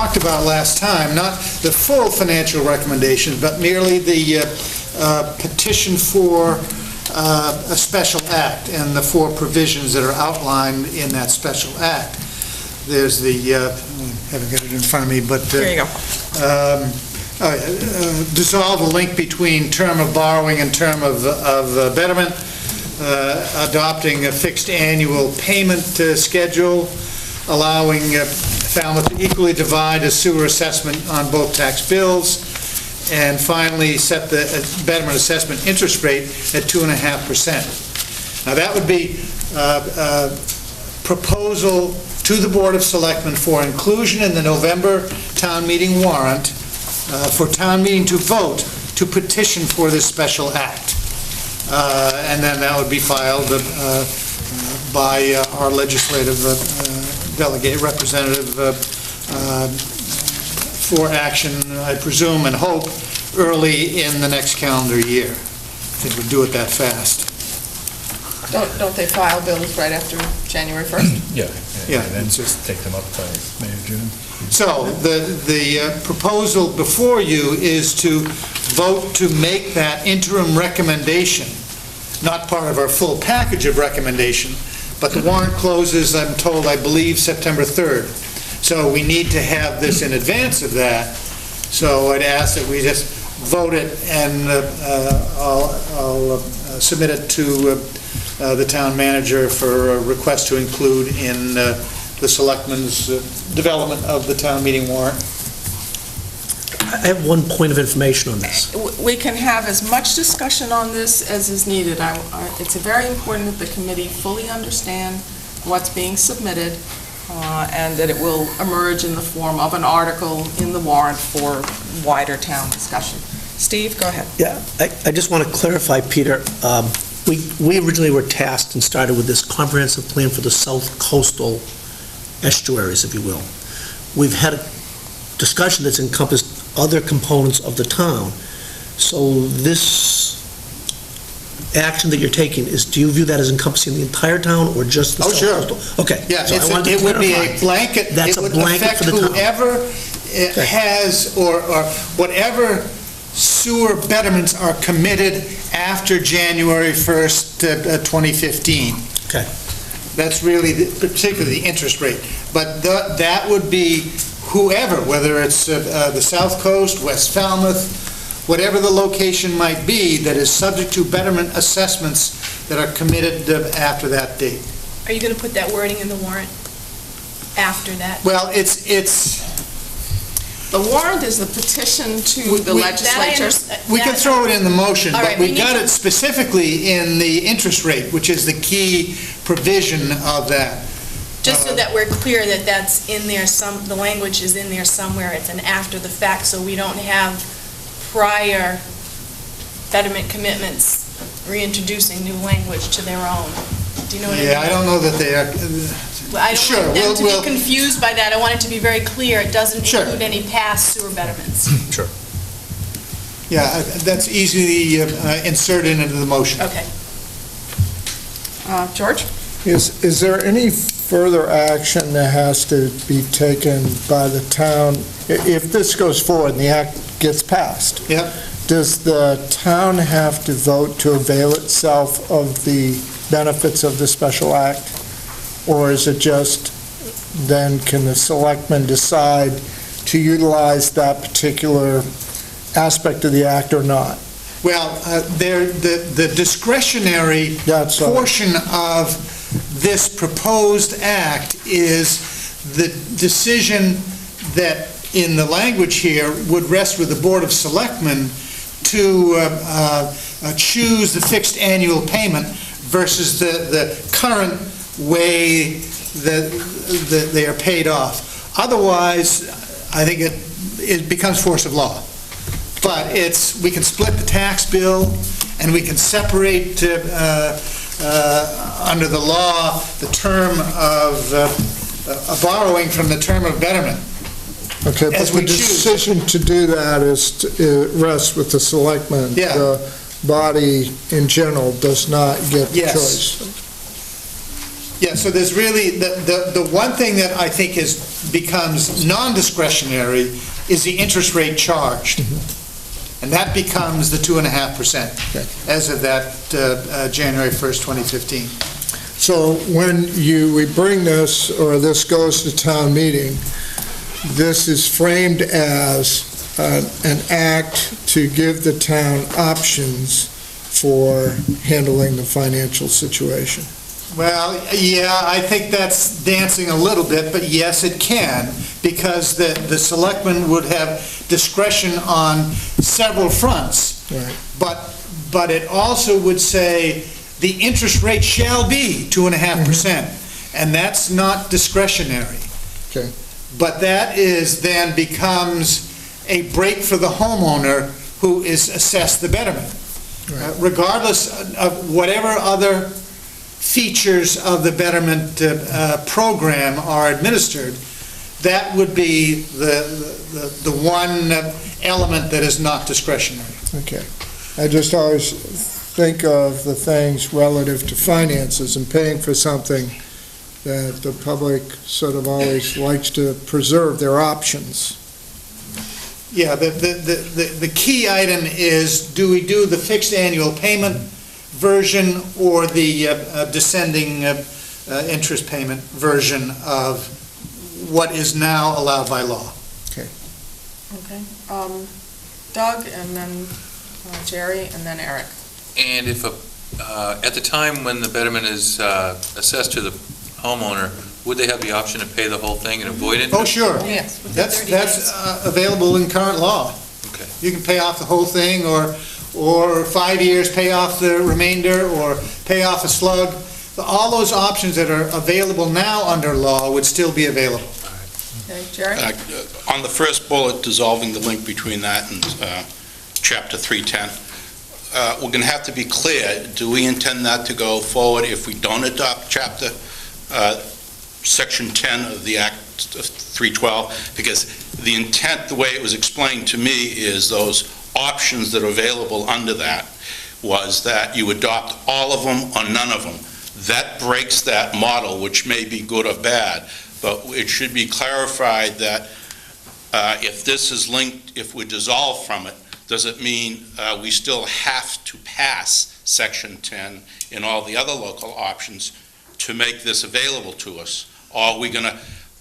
talked about last time, not the full financial recommendations, but merely the petition for a special act and the 4 provisions that are outlined in that special act. There's the, I haven't got it in front of me, but... Here you go. Dissolve a link between term of borrowing and term of betterment, adopting a fixed annual payment schedule, allowing Falmouth to equally divide a sewer assessment on both tax bills, and finally set the betterment assessment interest rate at 2.5%. Now that would be a proposal to the Board of Selectmen for inclusion in the November town meeting warrant, for town meeting to vote to petition for this special act. And then that would be filed by our legislative delegate representative for action, I presume and hope, early in the next calendar year. I think we'll do it that fast. Don't they file bills right after January 1st? Yeah, and then just take them up by May or June. So the proposal before you is to vote to make that interim recommendation, not part of our full package of recommendation, but the warrant closes, I'm told, I believe, September 3rd. So we need to have this in advance of that. So I'd ask that we just vote it, and I'll submit it to the town manager for a request to include in the selectmen's development of the town meeting warrant. I have one point of information on this. We can have as much discussion on this as is needed. It's very important that the committee fully understand what's being submitted, and that it will emerge in the form of an article in the warrant for wider town discussion. Steve, go ahead. Yeah, I just want to clarify, Peter. We originally were tasked and started with this comprehensive plan for the south coastal estuaries, if you will. We've had a discussion that's encompassed other components of the town. So this action that you're taking do you view that as encompassing the entire town or just the south coastal? Okay. Yeah, so it would be a blanket. That's a blanket for the town. Whoever has, or whatever sewer betterments are committed after January 1st, 2015. Okay. That's really particularly the interest rate. But that would be whoever, whether it's the South Coast, West Falmouth, whatever the location might be, that is subject to betterment assessments that are committed after that date. Are you going to put that wording in the warrant after that? Well, it's The warrant is the petition to the legislature. we can throw it in the motion, All but right, we've got it specifically in the interest rate, which is the key provision of that. Just so that we're clear that that's in there, the language is in there somewhere, it's an after the fact, so we don't have prior betterment commitments reintroducing new language to their own. Do you know what I mean? Yeah, I don't know that they are... I don't Sure, want them to we'll- be confused by that. I want it to be very clear. It doesn't Sure. include any past sewer betterments. Sure. Yeah, that's easily inserted into the motion. Okay. George? Is there any further action that has to be taken by the town? If this goes forward and the act gets passed, Yep. does the town have to vote to avail itself of the benefits of the special act? Or is it just, then can the selectmen decide to utilize that particular aspect of the act or not? Well, the discretionary That's all. portion of this proposed act is the decision that, in the language here, would rest with the Board of Selectmen to choose the fixed annual payment versus the current way that they are paid off. Otherwise, I think it becomes force of law. But we can split the tax bill, and we can separate under the law the term of borrowing from the term of betterment. Okay, but As the we choose. decision to do that rests with the selectmen. Yeah. The body in general does not get the Yes. choice. Yeah, so there's really, the one thing that I think becomes non-discretionary is the interest rate charged. And that becomes the 2.5% as of that January 1st, 2015. So when we bring this, or this goes to town meeting, this is framed as an act to give the town options for handling the financial situation. Well, yeah, I think that's dancing a little bit, but yes, it can, because the selectmen would have discretion on several fronts. Right. But it also would say, the interest rate shall be 2.5%, and that's not discretionary. Okay. But that then becomes a break for the homeowner who is assessed the betterment. Right. Regardless of whatever other features of the betterment program are administered, that would be the one element that is not discretionary. Okay. I just always think of the things relative to finances and paying for something that the public sort of always likes to preserve their options. Yeah, the key item is, do we do the fixed annual payment version or the descending interest payment version of what is now allowed by law? Okay. Doug, and then Jerry, and then Eric. And if at the time when the betterment is assessed to the homeowner, would they have the option to pay the whole thing and avoid it? Oh, sure. Yes. That's available in current law. Okay. You can pay off the whole thing, or 5 years, pay off the remainder, or pay off a slug. All those options that are available now under law would still be available. Okay, Jerry? On the first bullet, dissolving the link between that and Chapter 310, we're going to have to be clear, do we intend that to go forward if we don't adopt Section 10 of the Act of 312? Because the intent, the way it was explained to me, is those options that are available under that was that you adopt all of them or none of them. That breaks that model, which may be good or bad, but it should be clarified that if this is linked, if we dissolve from it, does it mean we still have to pass Section 10 and all the other local options to make this available to us? Or are we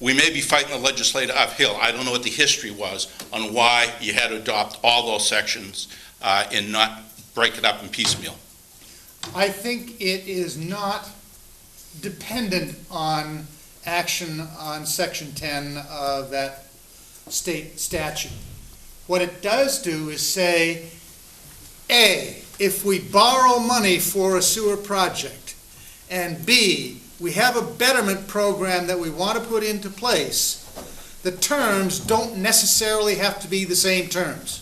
we may be fighting the legislator uphill. I don't know what the history was on why you had to adopt all those sections and not break it up in piecemeal. I think it is not dependent on action on Section 10 of that state statute. What it does do is say, A, if we borrow money for a sewer project, and B, we have a betterment program that we want to put into place, the terms don't necessarily have to be the same terms.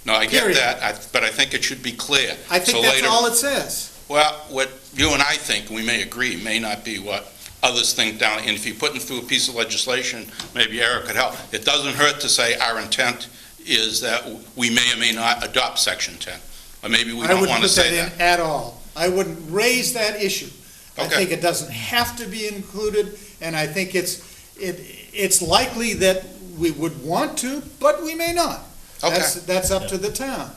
No, I get Period. that, but I think it should be clear. I think So that's later- all it says. Well, what you and I think, we may agree, may not be what others think down, and if you put them through a piece of legislation, maybe Eric could help. It doesn't hurt to say our intent is that we may or may not adopt Section 10, or maybe we don't want to say I wouldn't put that in at all. I wouldn't raise that issue. I Okay. think it doesn't have to be included, and I think it's likely that we would want to, but we may not. Okay. That's up to the town.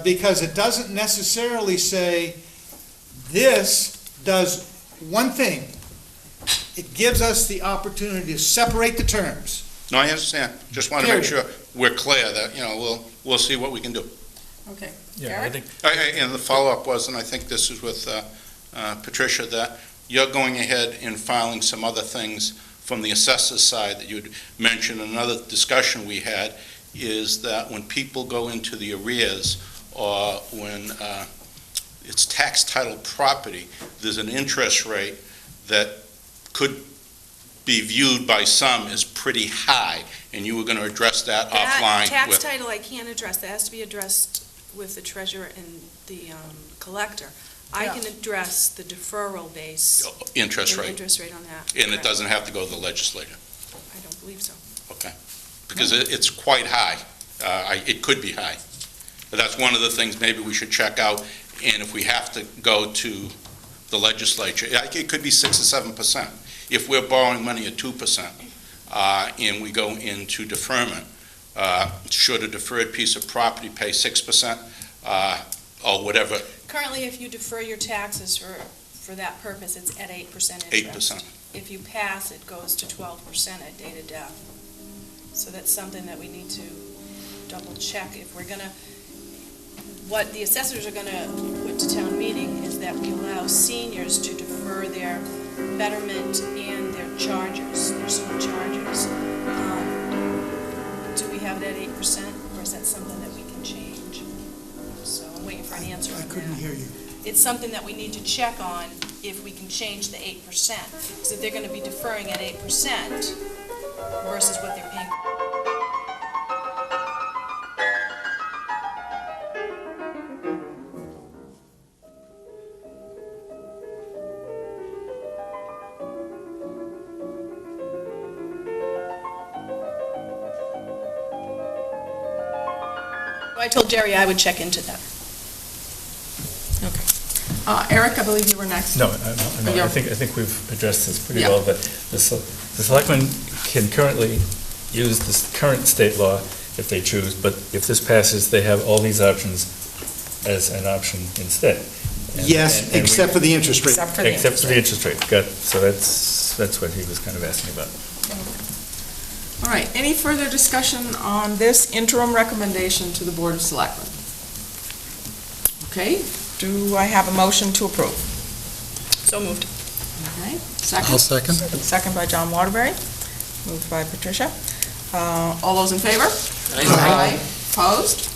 Because it doesn't necessarily say, this does one thing. It gives us the opportunity to separate the terms. No, I understand. Just want to make Period. sure we're clear that, we'll see what we can do. Okay. Yeah, I Eric? think, And the follow-up was, and I think this is with Patricia, that you're going ahead and filing some other things from the assessor's side that you'd mentioned. Another discussion we had is that when people go into the arrears, or when it's tax title property, there's an interest rate that could be viewed by some as pretty high, and you were going to address that offline Tax with... title I can't address, that has to be addressed with the treasurer and the collector. I Yeah. can address the deferral base. Interest and rate, Interest rate on that. and it correct. doesn't have to go to the legislature. I don't believe so. Because it's quite high. It could be high. But that's one of the things maybe we should check out, and if we have to go to the legislature. It could be 6 or 7%. If we're borrowing money at 2%, and we go into deferment, should a deferred piece of property pay 6%, or whatever, Currently, if you defer your taxes for that purpose, it's at 8% interest. 8%? If you pass, it goes to 12% at date of death. So that's something that we need to double check. If we're gonna, what the assessors are gonna put to town meeting is that we allow seniors to defer their betterment and their chargers, their school chargers. Do we have it at 8%, or is that something that we can change? So I'm waiting for an answer on that. I couldn't hear you. It's something that we need to check on if we can change the 8%. Because if they're going to be deferring at 8% versus what they're paying. I told Jerry I would check into that. Eric, I believe you were next. No, I think we've addressed this pretty Yeah. well, but the selectmen can currently use this current state law if they choose, but if this passes, they have all these options as an option instead. Yes, except for the interest rate. Except for the Except for the interest interest rate. So that's what he was kind of asking about. rate. All right, any further discussion on this interim recommendation to the Board of Selectmen? Okay, do I have a motion to approve? So moved. Okay, second? I'll second. Second by John Waterbury, moved by Patricia. All those in favor? Aye. Opposed?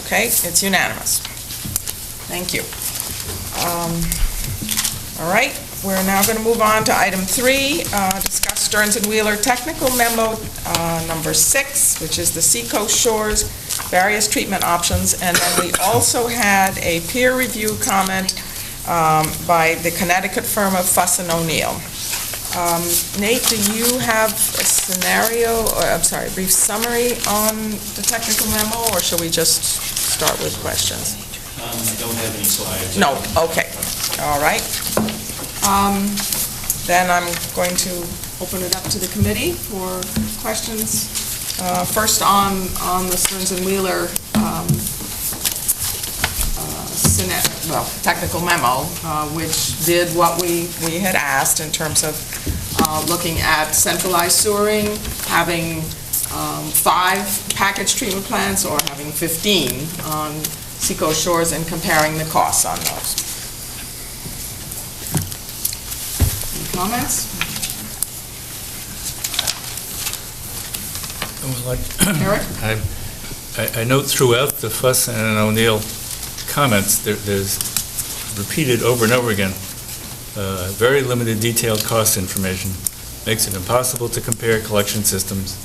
Okay, it's unanimous. Thank you. All right, we're now going to move on to item 3, discuss Stearns and Wheeler technical memo number 6, which is the Seacoast Shores various treatment options, and then we also had a peer review comment by the Connecticut firm of Fuss and O'Neill. Nate, do you have a scenario, or I'm sorry, a brief summary on the technical memo, or shall we just start with questions? I don't have any slides. No, okay, all right. Then I'm going to open it up to the committee for questions. First on the Stearns and Wheeler technical memo, which did what we had asked in terms of looking at centralized sewering, having 5 package treatment plants or having 15 on Seacoast Shores and comparing the costs on those. Any comments? Eric? I note throughout the Fuss and O'Neill comments, there's repeated over and over again, very limited detailed cost information, makes it impossible to compare collection systems.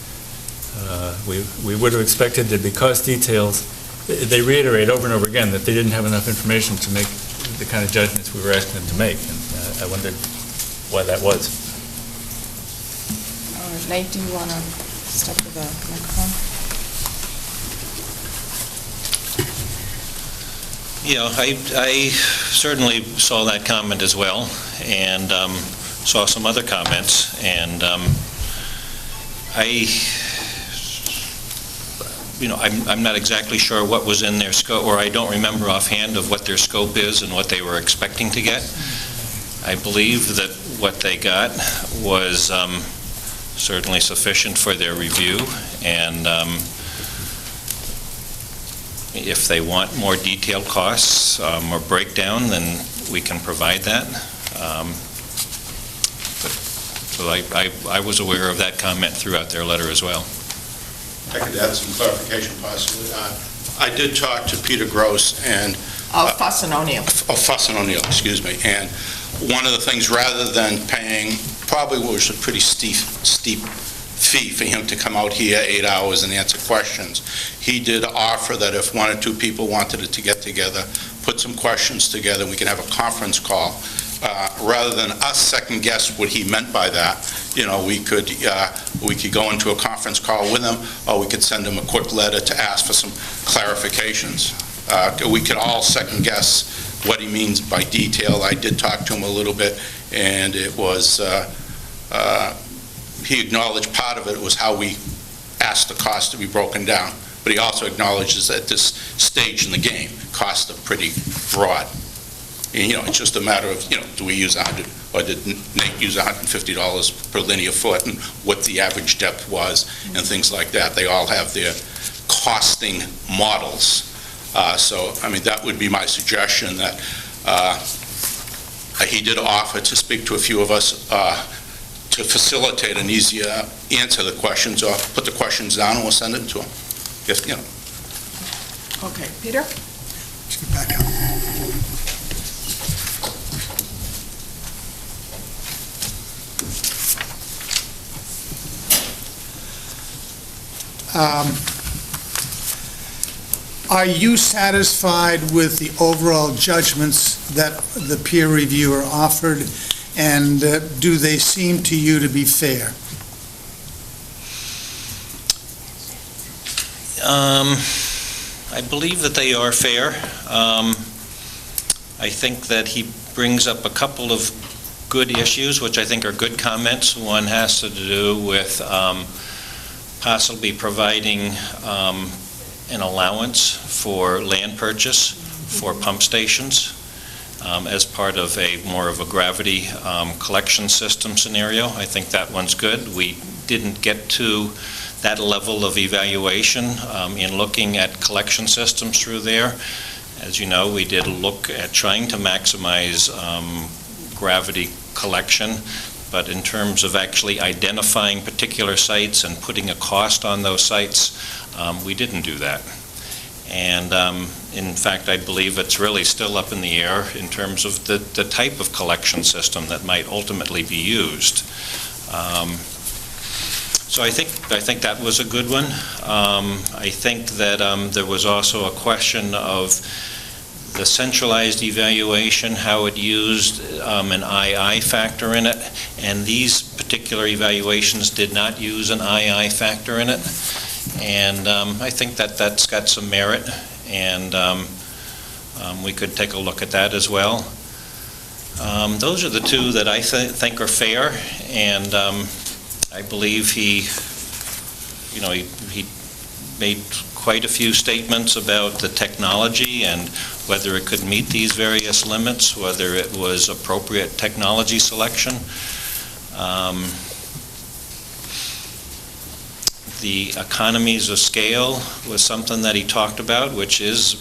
We would have expected there'd be cost details. They reiterate over and over again that they didn't have enough information to make the kind of judgments we were asking them to make, and I wondered why that was. Nate, do you want to step to the microphone? Yeah, I certainly saw that comment as well, and saw some other comments, and I'm not exactly sure what was in their scope, or I don't remember offhand of what their scope is and what they were expecting to get. I believe that what they got was certainly sufficient for their review, and if they want more detailed costs or breakdown, then we can provide that. So I was aware of that comment throughout their letter as well. I could add some clarification possibly. I did talk to Peter Gross and... Fuss and O'Neill. Fuss and O'Neill, excuse me. And one of the things, rather than paying probably what was a pretty steep fee for him to come out here 8 hours and answer questions, he did offer that if 1 or 2 people wanted to get together, put some questions together, we could have a conference call. Rather than us second guess what he meant by that, we could go into a conference call with him, or we could send him a quick letter to ask for some clarifications. We could all second guess what he means by detail. I did talk to him a little bit, and it was, he acknowledged part of it was how we asked the cost to be broken down, but he also acknowledges at this stage in the game, costs are pretty broad. And, it's just a matter of, do we use 100, or did Nate use $150 per linear foot, and what the average depth was, and things like that. They all have their costing models. So, that would be my suggestion, that he did offer to speak to a few of us to facilitate an easier answer to the questions, or put the questions down and we'll send it to him. Yes, Okay, Peter? Let's get back up. Are you satisfied with the overall judgments that the peer reviewer offered, and do they seem to you to be fair? I believe that they are fair. I think that he brings up a couple of good issues, which I think are good comments. One has to do with possibly providing an allowance for land purchase for pump stations as part of more of a gravity collection system scenario. I think that one's good. We didn't get to that level of evaluation in looking at collection systems through there. As you know, we did look at trying to maximize gravity collection, but in terms of actually identifying particular sites and putting a cost on those sites, we didn't do that. And in fact, I believe it's really still up in the air in terms of the type of collection system that might ultimately be used. So I think that was a good one. I think that there was also a question of the centralized evaluation, how it used an II factor in it, and these particular evaluations did not use an II factor in it. And I think that that's got some merit, and we could take a look at that as well. Those are the two that I think are fair, and I believe he made quite a few statements about the technology and whether it could meet these various limits, whether it was appropriate technology selection. The economies of scale was something that he talked about, which is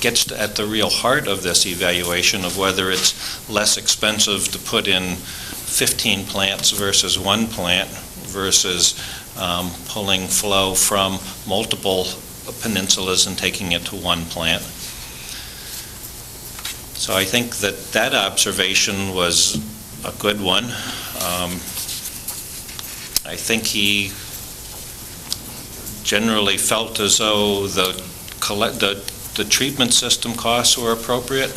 gets at the real heart of this evaluation of whether it's less expensive to put in 15 plants versus one plant versus pulling flow from multiple peninsulas and taking it to one plant. So I think that observation was a good one. I think he generally felt as though the treatment system costs were appropriate.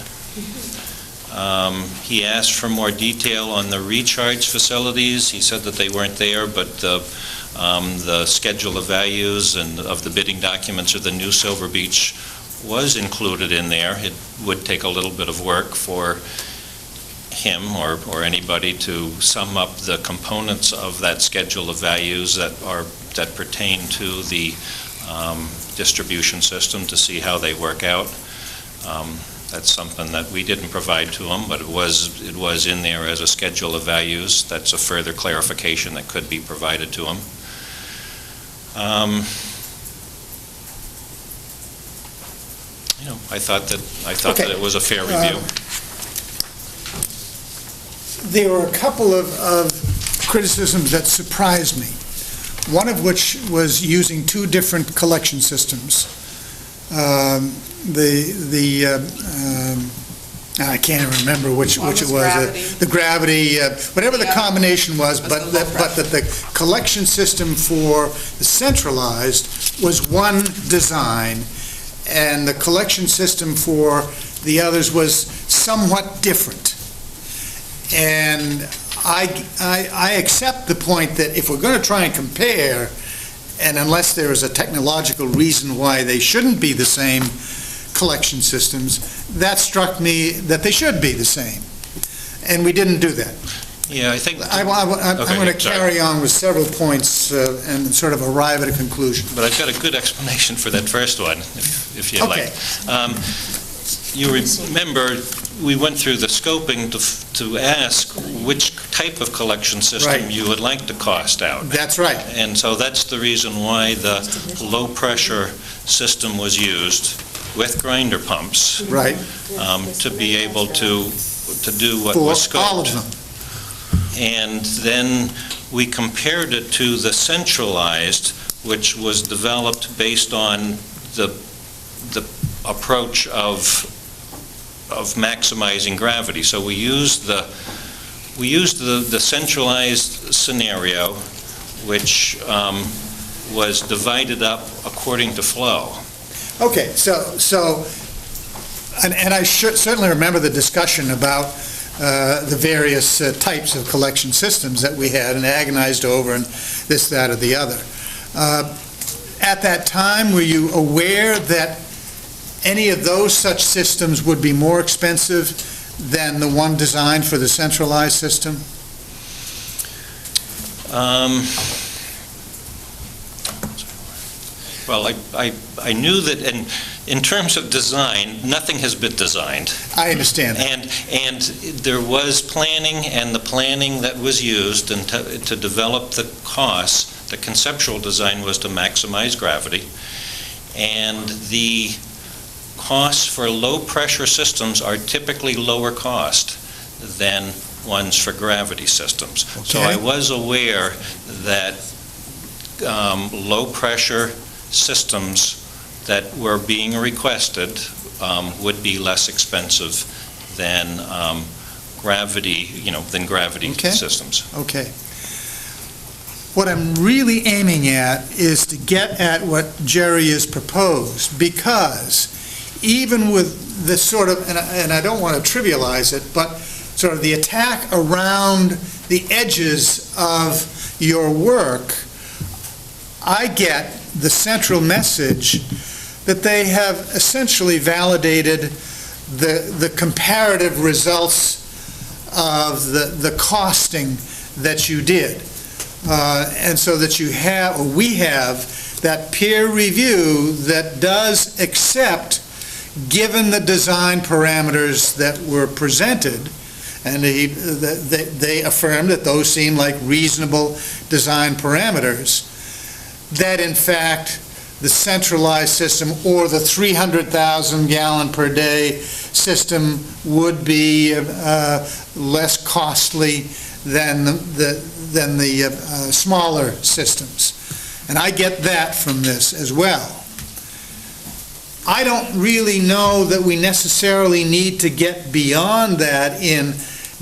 He asked for more detail on the recharge facilities. He said that they weren't there, but the schedule of values and of the bidding documents of the new Silver Beach was included in there. It would take a little bit of work for him or anybody to sum up the components of that schedule of values that pertain to the distribution system to see how they work out. That's something that we didn't provide to him, but it was in there as a schedule of values. That's a further clarification that could be provided to him. I thought Okay. that it was a fair review. There were a couple of criticisms that surprised me, one of which was using two different collection systems. I can't even remember which it was. Gravity. The gravity, whatever the combination was, Was but the low that the collection system for the centralized was one design, and the collection system for the others was somewhat different. And I accept the point that if we're going to try and compare, and unless there is a technological reason why they shouldn't be the same collection systems, that struck me that they should be the same. And we didn't do that. Yeah, I think... I'm going to carry on with several points and sort of arrive at a conclusion. But I've got a good explanation for that first one, if you Okay. like. You remember, we went through the scoping to ask which type of collection system Right. you would like to cost out. That's right. And so that's the reason why the low-pressure system was used with grinder pumps. Right. To be able to do what For was scoped. all of them. And then we compared it to the centralized, which was developed based on the approach of maximizing gravity. So we used the centralized scenario, which was divided up according to flow. Okay, and I certainly remember the discussion about the various types of collection systems that we had and agonized over and this, that, or the other. At that time, were you aware that any of those such systems would be more expensive than the one designed for the centralized system? Well, I knew that in terms of design, nothing has been designed. I understand that. And there was planning, and the planning that was used and to develop the costs, the conceptual design was to maximize gravity. And the costs for low-pressure systems are typically lower cost than ones for gravity systems. So Okay. I was aware that low-pressure systems that were being requested would be less expensive than gravity Okay. systems. Okay. What I'm really aiming at is to get at what Jerry has proposed, because even with this sort of, and I don't want to trivialize it, but sort of the attack around the edges of your work, I get the central message that they have essentially validated the comparative results of the costing that you did. And so that you have, or we have, that peer review that does accept, given the design parameters that were presented, and they affirmed that those seem like reasonable design parameters, that in fact the centralized system or the 300,000 gallon per day system would be less costly than the smaller systems. And I get that from this as well. I don't really know that we necessarily need to get beyond that in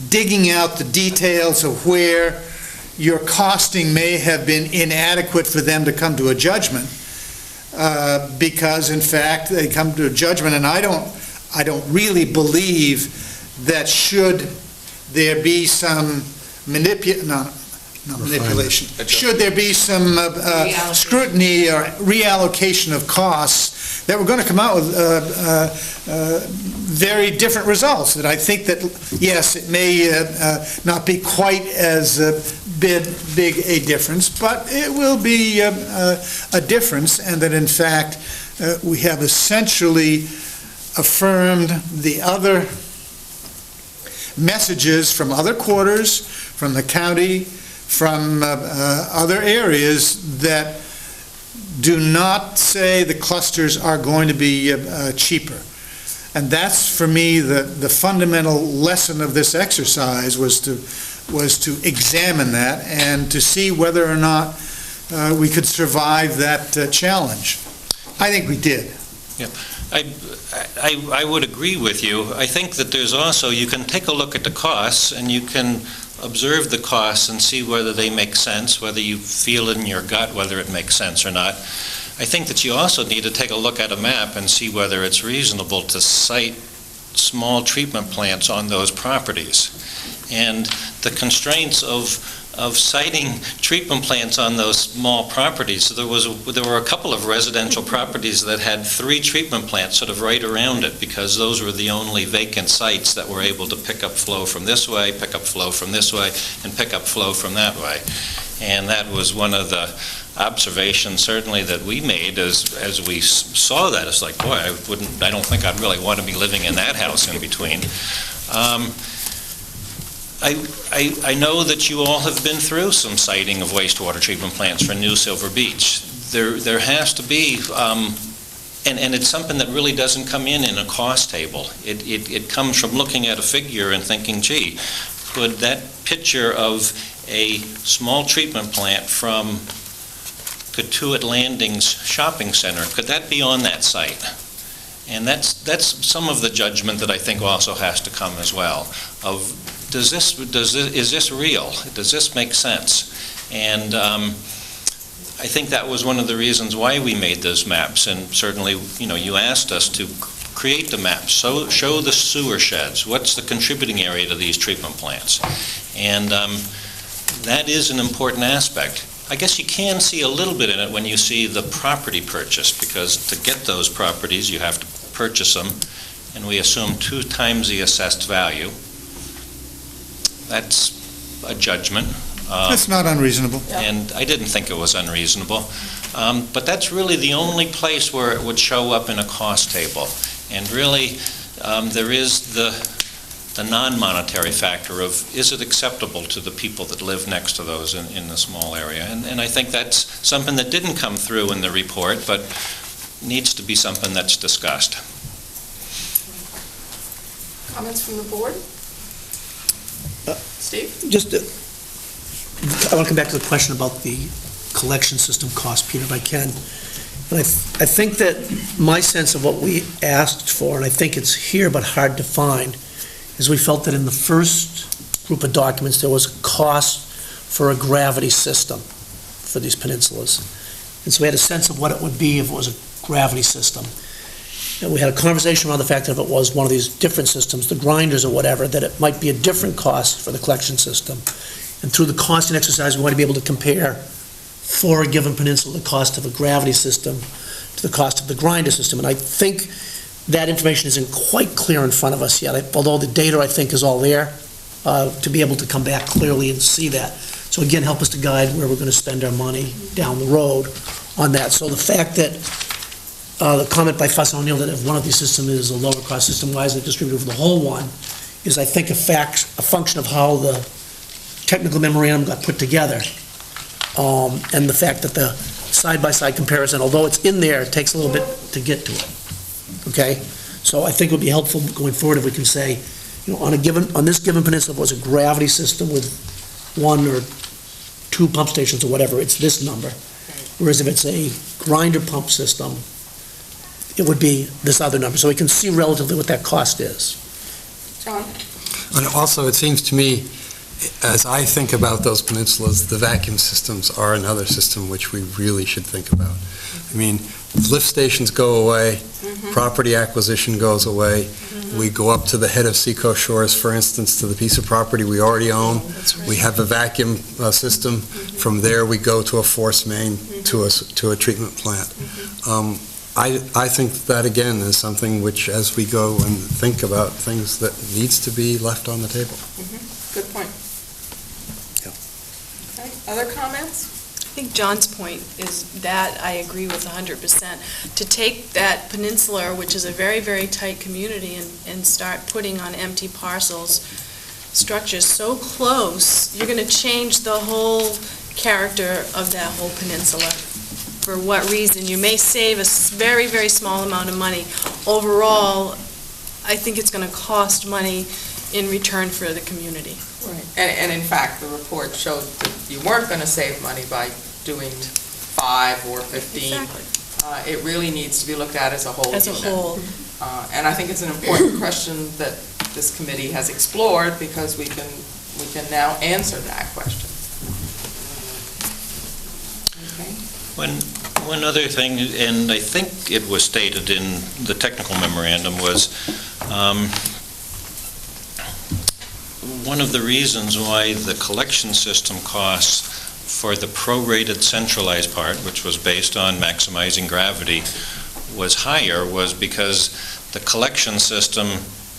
digging out the details of where your costing may have been inadequate for them to come to a judgment, because in fact they come to a judgment, and I don't really believe that should there be some manipulation. Should there be some scrutiny or reallocation of costs, that we're going to come out with very different results. That I think that, yes, it may not be quite as big a difference, but it will be a difference, and that in fact we have essentially affirmed the other messages from other quarters, from the county, from other areas that do not say the clusters are going to be cheaper. And that's, for me, the fundamental lesson of this exercise was to examine that and to see whether or not we could survive that challenge. I think we did. Yeah. I would agree with you. I think that there's also, you can take a look at the costs and you can observe the costs and see whether they make sense, whether you feel in your gut whether it makes sense or not. I think that you also need to take a look at a map and see whether it's reasonable to site small treatment plants on those properties. And the constraints of of siting treatment plants on those small properties. So there were a couple of residential properties that had 3 treatment plants sort of right around it, because those were the only vacant sites that were able to pick up flow from this way, pick up flow from this way, and pick up flow from that way. And that was one of the observations certainly that we made as we saw that. It's like, boy, I don't think I'd really want to be living in that house in between. I know that you all have been through some siting of wastewater treatment plants for New Silver Beach. There has to be, and it's something that really doesn't come in a cost table. It comes from looking at a figure and thinking, gee, could that picture of a small treatment plant from Cotuit Landings Shopping Center, could that be on that site? And that's some of the judgment that I think also has to come as well, of is this real? Does this make sense? And I think that was one of the reasons why we made those maps, and certainly, you asked us to create the maps, so show the sewer sheds, what's the contributing area to these treatment plants? And that is an important aspect. I guess you can see a little bit in it when you see the property purchase, because to get those properties, you have to purchase them, and we assume 2 times the assessed value. That's a judgment. That's not unreasonable. And I didn't think it was unreasonable. But that's really the only place where it would show up in a cost table. And really, there is the non-monetary factor of, is it acceptable to the people that live next to those in the small area? And I think that's something that didn't come through in the report, but needs to be something that's discussed. Comments from the board? Steve? I want to come back to the question about the collection system cost, Peter, if I can. And I think that my sense of what we asked for, and I think it's here but hard to find, is we felt that in the first group of documents, there was a cost for a gravity system for these peninsulas. And so we had a sense of what it would be if it was a gravity system. And we had a conversation around the fact that if it was one of these different systems, the grinders or whatever, that it might be a different cost for the collection system. And through the costing exercise, we want to be able to compare for a given peninsula the cost of a gravity system to the cost of the grinder system. And I think that information isn't quite clear in front of us yet, although the data, I think, is all there to be able to come back clearly and see that. So again, help us to guide where we're going to spend our money down the road on that. So the fact that the comment by Fuss O'Neill that if one of these systems is a lower cost system, why is it distributed over the whole one, is I think a function of how the technical memorandum got put together, and the fact that the side-by-side comparison, although it's in there, it takes a little bit to get to it. Okay? So I think it would be helpful going forward if we can say, on this given peninsula, if it was a gravity system with 1 or 2 pump stations or whatever, it's this number. Whereas if it's a grinder pump system, it would be this other number. So we can see relatively what that cost is. John? And also, it seems to me, as I think about those peninsulas, the vacuum systems are another system which we really should think about. I mean, lift stations go away, property acquisition goes away, we go up to the head of Seacoast Shores, for instance, to the piece of property we already own. We have a vacuum system. From there, we go to a force main to a treatment plant. I think that, again, is something which, as we go and think about things, that needs to be left on the table. Good point. Yeah. Okay, other comments? I think John's point is that I agree with 100%. To take that peninsula, which is a very, very tight community, and start putting on empty parcels, structures so close, you're going to change the whole character of that whole peninsula. For what reason? You may save a very, very small amount of money. Overall, I think it's going to cost money in return for the community. Right. And in fact, the report showed that you weren't going to save money by doing 5 or 15. Exactly. It really needs to be looked at as a whole. As a whole. And I think it's an important question that this committee has explored, because we can now answer that question. Okay. One other thing, and I think it was stated in the technical memorandum, was one of the reasons why the collection system costs for the prorated centralized part, which was based on maximizing gravity, was higher was because the collection system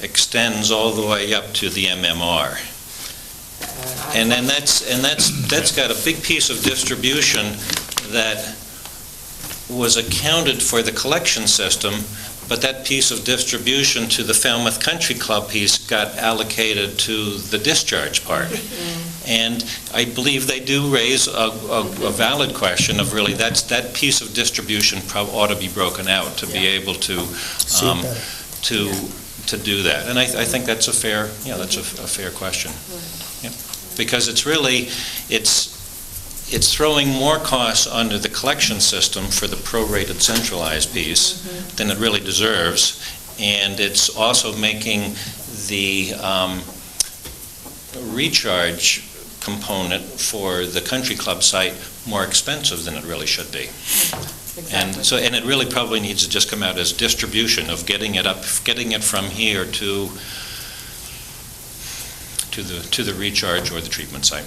extends all the way up to the MMR. And then that's got a big piece of distribution that was accounted for the collection system, but that piece of distribution to the Falmouth Country Club piece got allocated to the discharge part. And I believe they do raise a valid question of really, that piece of distribution ought to be broken out to be able to do that. And I think that's a fair, that's a fair question. Yeah. Because it's really, it's throwing more costs under the collection system for the prorated centralized piece than it really deserves, and it's also making the recharge component for the country club site more expensive than it really should be. Exactly. And it really probably needs to just come out as distribution of getting it from here to the recharge or the treatment site.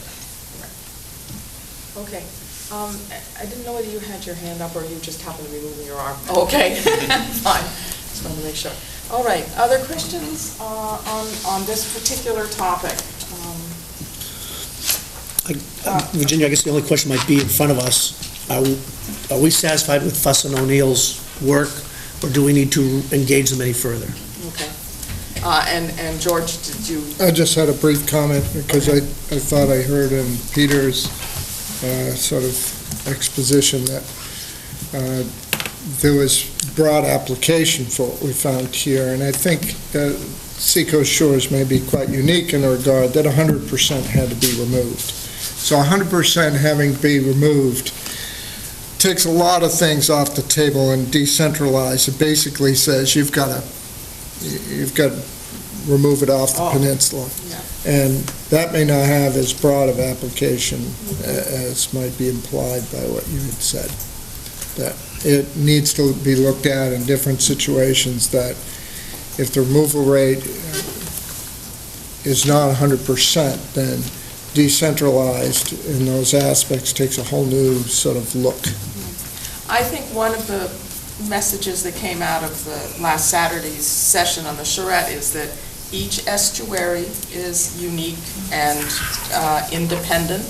Okay. I didn't know whether you had your hand up or you just happened to be moving your arm. Okay, fine. Just wanted to make sure. All right, other questions on this particular topic? Virginia, I guess the only question might be in front of us. Are we satisfied with Fuss and O'Neill's work, or do we need to engage them any further? Okay. And George, did you? I just had a brief comment because I thought I heard in Peter's sort of exposition that there was broad application for what we found here, and I think Seacoast Shores may be quite unique in the regard that 100% had to be removed. So 100% having to be removed takes a lot of things off the table and decentralized. It basically says you've got to remove it off the peninsula. Yeah. And that may not have as broad of application as might be implied by what you had said. That it needs to be looked at in different situations, that if the removal rate is not 100%, then decentralized in those aspects takes a whole new sort of look. I think one of the messages that came out of the last Saturday's session on the charrette is that each estuary is unique and independent,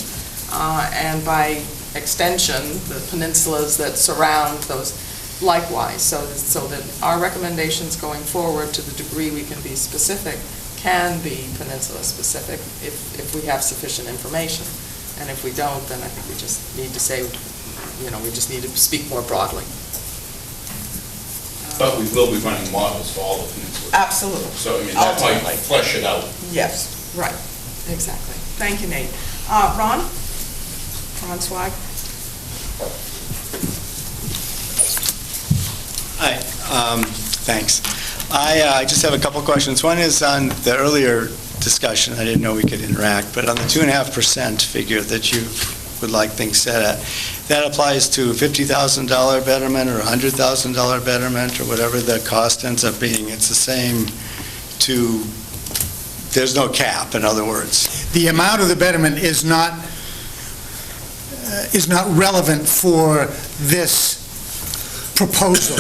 and by extension, the peninsulas that surround those likewise, so that our recommendations going forward, to the degree we can be specific, can be peninsula-specific if we have sufficient information. And if we don't, then I think we just need to say, we just need to speak more broadly. But we will be running models for all the peninsulas. Absolutely. So, that might flesh it out. Yes, right, exactly. Thank you, Nate. Ron Swag? Hi, thanks. I just have a couple questions. One is on the earlier discussion. I didn't know we could interact, but on the 2.5% figure that you would like things set at, that applies to $50,000 betterment or $100,000 betterment or whatever the cost ends up being. It's the same to, there's no cap, in other words. The amount of the betterment is not relevant for this proposal.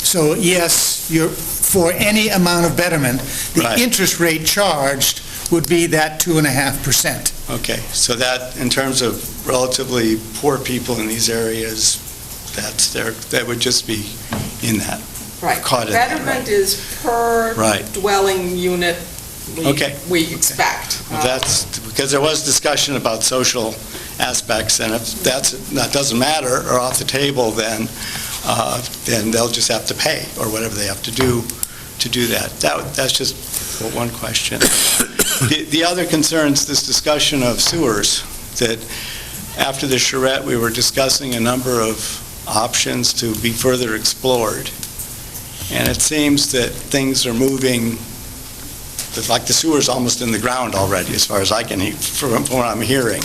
So yes, for any amount of betterment, the interest rate charged would be that 2.5%. Okay, so that, in terms of relatively poor people in these areas, that would just be in that. Right. Caught in that, Betterment is per dwelling unit we expect. Well, that's because there was discussion about social aspects, and if that doesn't matter or off the table, then they'll just have to pay or whatever they have to do that. That's just one question. The other concerns this discussion of sewers, that after the charrette we were discussing a number of options to be further explored, and it seems that things are moving, like the sewer's almost in the ground already as far as I can, from what I'm hearing.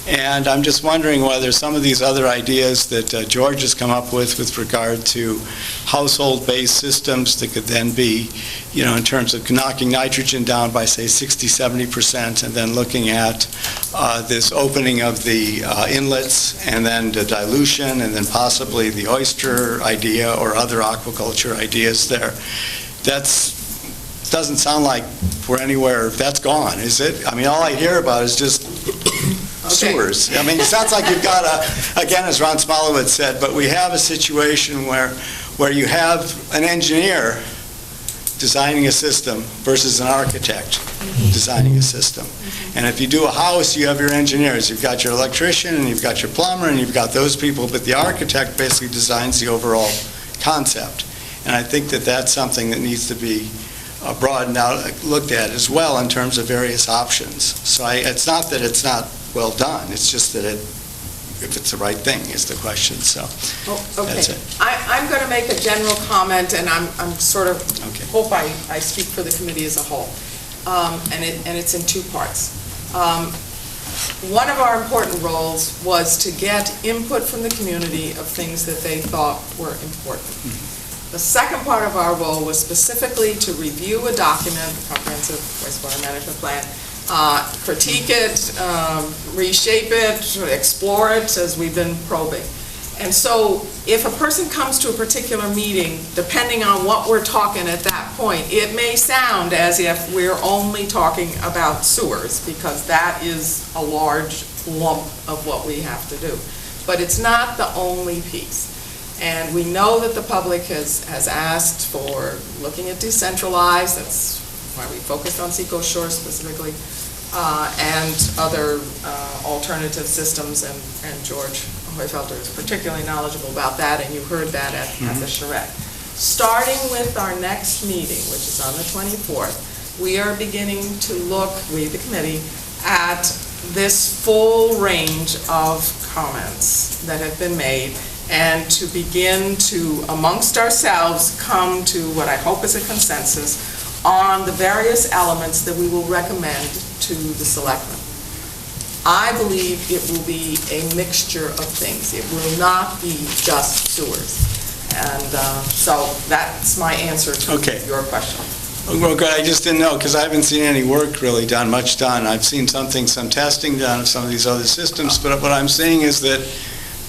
And I'm just wondering whether some of these other ideas that George has come up with regard to household-based systems that could then be, in terms of knocking nitrogen down by, say, 60, 70%, and then looking at this opening of the inlets, and then the dilution, and then possibly the oyster idea or other aquaculture ideas there. Doesn't sound like we're anywhere, that's gone, is it? I mean, all I hear about is just sewers. I mean, it sounds like you've got again, as Ron Smolowitz said, but we have a situation where you have an engineer designing a system versus an architect designing a system. And if you do a house, you have your engineers. You've got your electrician, and you've got your plumber, and you've got those people, but the architect basically designs the overall concept. And I think that that's something that needs to be broadened out, looked at as well in terms of various options. So it's not that it's not well done, it's just that if it's the right thing is the question, so Okay. that's it. I'm going to make a general comment, and I'm sort of, Okay. hope I speak for the committee as a whole, and it's in two parts. One of our important roles was to get input from the community of things that they thought were important. The second part of our role was specifically to review a document, the comprehensive wastewater management plan, critique it, reshape it, explore it as we've been probing. And so if a person comes to a particular meeting, depending on what we're talking at that point, it may sound as if we're only talking about sewers, because that is a large lump of what we have to do. But it's not the only piece. And we know that the public has asked for looking at decentralized, that's why we focused on Seacoast Shore specifically, and other alternative systems, and George Hoyfelder is particularly knowledgeable about that, and you heard that at the charrette. Starting with our next meeting, which is on the 24th, we are beginning to look, we the committee, at this full range of comments that have been made, and to begin to, amongst ourselves, come to what I hope is a consensus on the various elements that we will recommend to the selectmen. I believe it will be a mixture of things. It will not be just sewers. And so that's my answer to your question. Well, good, I just didn't know, because I haven't seen any work really done, much done. I've seen some testing done of some of these other systems, but what I'm seeing is that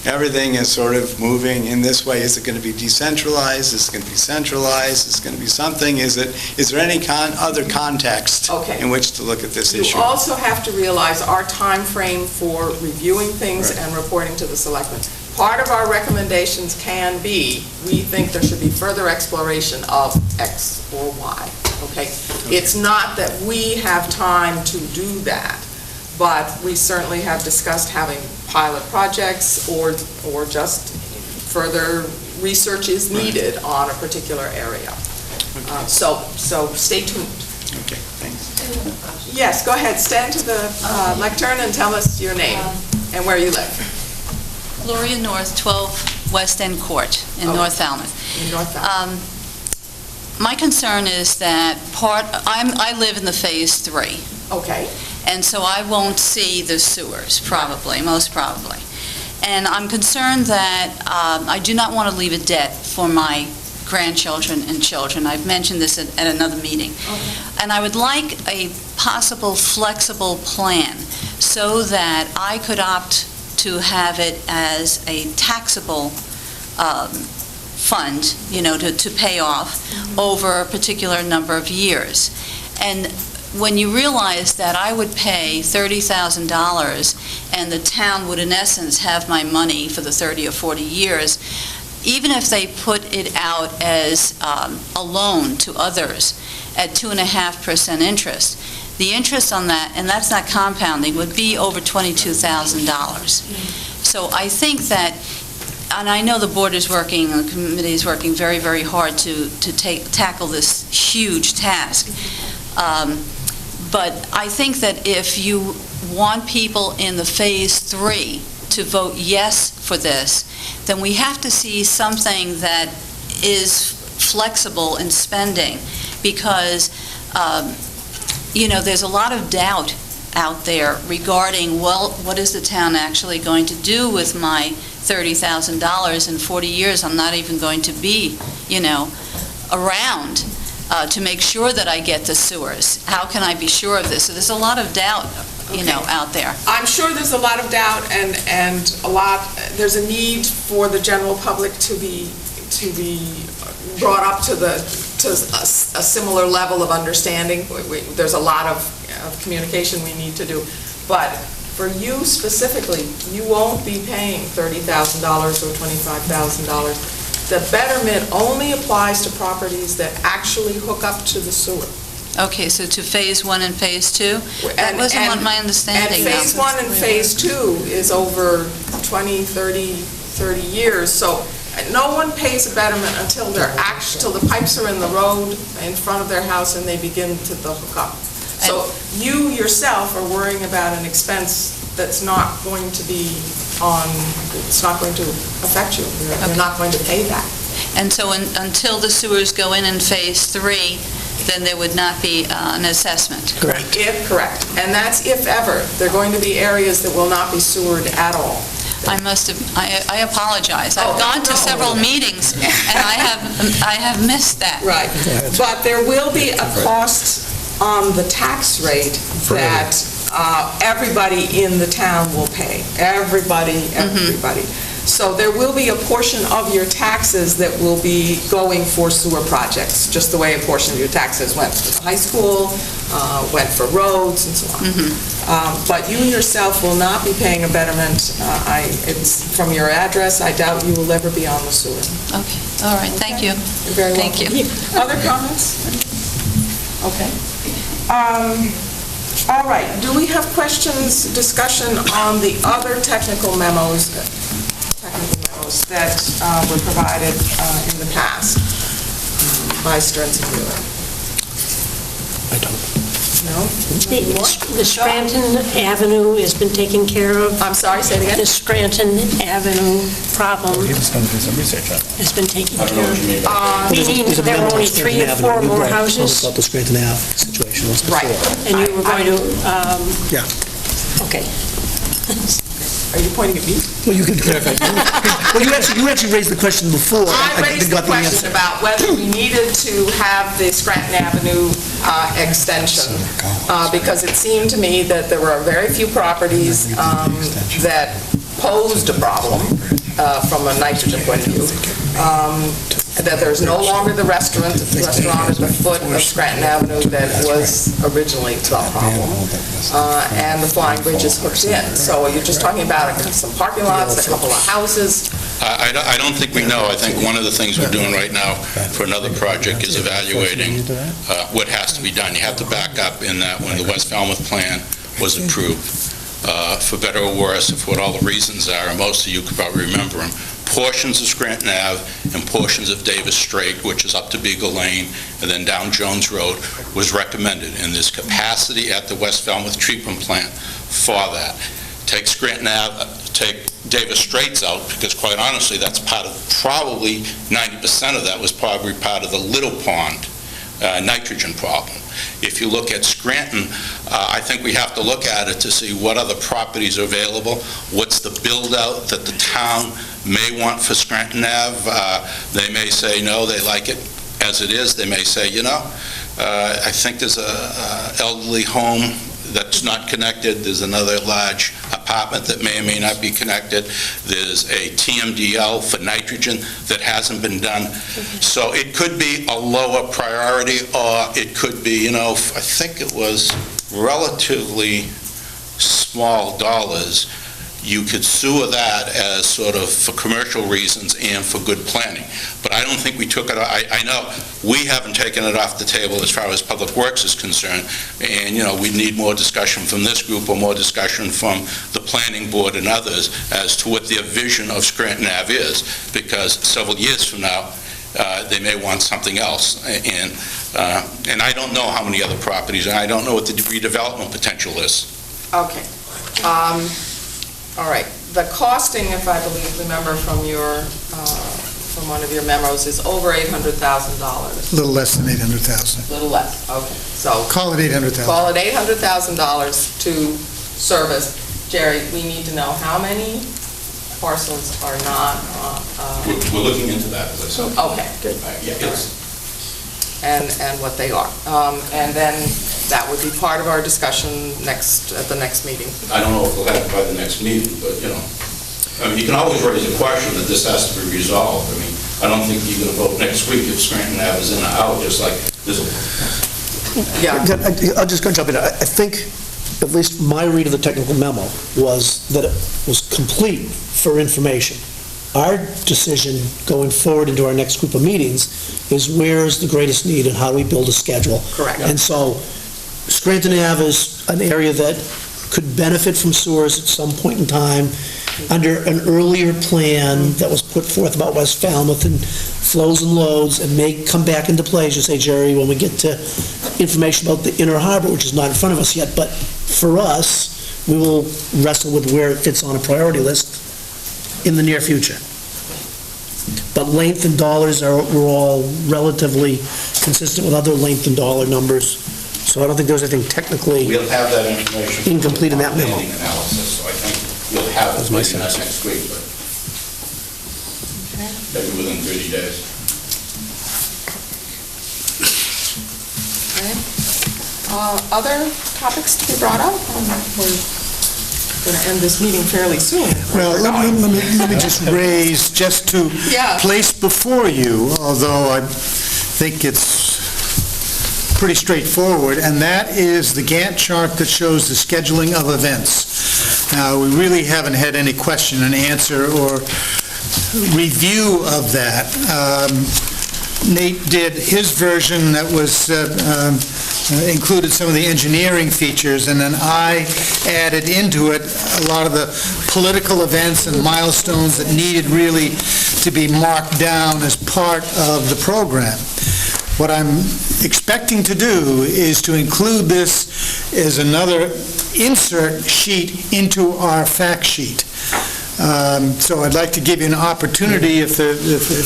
everything is sort of moving in this way. Is it going to be decentralized? Is it going to be centralized? Is it going to be something? Is there any other context in which to look at this issue? You also have to realize our time frame for reviewing things and reporting to the selectmen. Part of our recommendations can be, we think there should be further exploration of X or Y, okay? It's not that we have time to do that, but we certainly have discussed having pilot projects or just further research is needed on a particular area. So stay tuned. Okay, thanks. Yes, go ahead, stand to the lectern and tell us your name and where you live. Gloria North, 12 West End Court in North Falmouth. In North Falmouth. My concern is that I live in the Phase 3. Okay. And so I won't see the sewers, probably, most probably. And I'm concerned that I do not want to leave a debt for my grandchildren and children. I've mentioned this at another meeting. Okay. And I would like a possible flexible plan so that I could opt to have it as a taxable fund, to pay off over a particular number of years. And when you realize that I would pay $30,000 and the town would in essence have my money for the 30 or 40 years, even if they put it out as a loan to others at 2.5% interest, the interest on that, and that's not compounding, would be over $22,000. So I think that, and I know the board is working, the committee is working very, very hard to tackle this huge task. But I think that if you want people in the Phase 3 to vote yes for this, then we have to see something that is flexible in spending, because, there's a lot of doubt out there regarding, well, what is the town actually going to do with my $30,000 in 40 years? I'm not even going to be, around to make sure that I get the sewers. How can I be sure of this? So there's a lot of doubt, out there. I'm sure there's a lot of doubt and there's a need for the general public to be brought up to a similar level of understanding. There's a lot of communication we need to do. But for you specifically, you won't be paying $30,000 or $25,000. The betterment only applies to properties that actually hook up to the sewer. Okay, so to Phase 1 and Phase 2? That wasn't my understanding. And Phase 1 and Phase 2 is over 20, 30 years, so no one pays a betterment until till the pipes are in the road in front of their house and they begin to hook up. So you yourself are worrying about an expense that's not going to it's not going to affect you. You're not going to pay that. And so until the sewers go in Phase 3, then there would not be an assessment? Correct. Correct. And that's if ever. There are going to be areas that will not be sewered at all. I apologize. I've gone to several meetings, and I have missed that. Right. But there will be a cost on the tax rate that everybody in the town will pay. Everybody. So there will be a portion of your taxes that will be going for sewer projects, just the way a portion of your taxes went for the high school, went for roads, and so on. But you yourself will not be paying a betterment. It's from your address. I doubt you will ever be on the sewer. Okay, all right, thank you. You're very welcome. Thank you. Other comments? Okay. All right, do we have questions, discussion on the other technical memos that were provided in the past by Stearns & Mueller? I don't. No? The Scranton Avenue has been taken care of. I'm sorry, say it again? The Scranton Avenue problem He was going to do some research on it. has been taken care of. Meaning there were only 3 or 4 more houses. About the Scranton Ave situation was before. Right. And you were going to, Yeah. okay. Are you pointing at me? Well, you can clarify. Well, you actually raised the question before. I raised the question about whether we needed to have the Scranton Avenue extension, because it seemed to me that there were very few properties that posed a problem from a nitrogen point of view, that there's no longer the restaurant at the foot of Scranton Avenue that was originally the problem, and the Flying Bridge is hooked in. So you're just talking about some parking lots, a couple of houses. I don't think we know. I think one of the things we're doing right now for another project is evaluating what has to be done. You have to back up in that when the West Falmouth plan was approved, for better or worse, for what all the reasons are, and most of you could probably remember them, portions of Scranton Ave and portions of Davis Strait, which is up to Beagle Lane, and then down Jones Road, was recommended. And there's capacity at the West Falmouth treatment plant for that. Take Scranton Ave, take Davis Straits out, because quite honestly, that's part of, probably 90% of that was probably part of the Little Pond nitrogen problem. If you look at Scranton, I think we have to look at it to see what other properties are available, what's the build-out that the town may want for Scranton Ave. They may say, no, they like it as it is. They may say, I think there's a elderly home that's not connected. There's another large apartment that may or may not be connected. There's a TMDL for nitrogen that hasn't been done. So it could be a lower priority, or it could be, I think it was relatively small dollars. You could sewer that as sort of for commercial reasons and for good planning. But I don't think we took it, I know we haven't taken it off the table as far as Public Works is concerned. And, we need more discussion from this group or more discussion from the Planning Board and others as to what their vision of Scranton Ave is. Because several years from now, they may want something else. And I don't know how many other properties, and I don't know what the redevelopment potential is. Okay. All right. The costing, if I remember from your from one of your memos is over $800,000. A little less than 800,000. Little less, okay. So Call it 800,000. call it $800,000 to service. Jerry, we need to know how many parcels are not, We're looking into that, as I said. okay, good. Yeah, it's, And what they are. And then that would be part of our discussion at the next meeting. I don't know if we'll have it by the next meeting, but, I mean, you can always raise a question that this has to be resolved. I mean, I don't think you're going to vote next week if Scranton Ave is in or out, just like this. Yeah. I'm just going to jump in. I think, at least my read of the technical memo, was that it was complete for information. Our decision going forward into our next group of meetings is where is the greatest need and how do we build a schedule? Correct. And so Scranton Ave is an area that could benefit from sewers at some point in time under an earlier plan that was put forth about West Falmouth and flows and loads, and may come back into play, as you say, Jerry, when we get to information about the Inner Harbor, which is not in front of us yet. But for us, we will wrestle with where it fits on a priority list in the near future. But length and dollars were all relatively consistent with other length and dollar numbers. So I don't think there's anything technically We'll have that information. incomplete in that memo. Analysis, so I think you'll have it maybe not next week, but maybe within 30 days. Other topics to be brought up? We're going to end this meeting fairly soon. Well, let me just raise, just to Yeah. place before you, although I think it's pretty straightforward, and that is the Gantt chart that shows the scheduling of events. Now, we really haven't had any question and answer or review of that. Nate did his version that was included some of the engineering features, and then I added into it a lot of the political events and milestones that needed really to be marked down as part of the program. What I'm expecting to do is to include this as another insert sheet into our fact sheet. So I'd like to give you an opportunity, if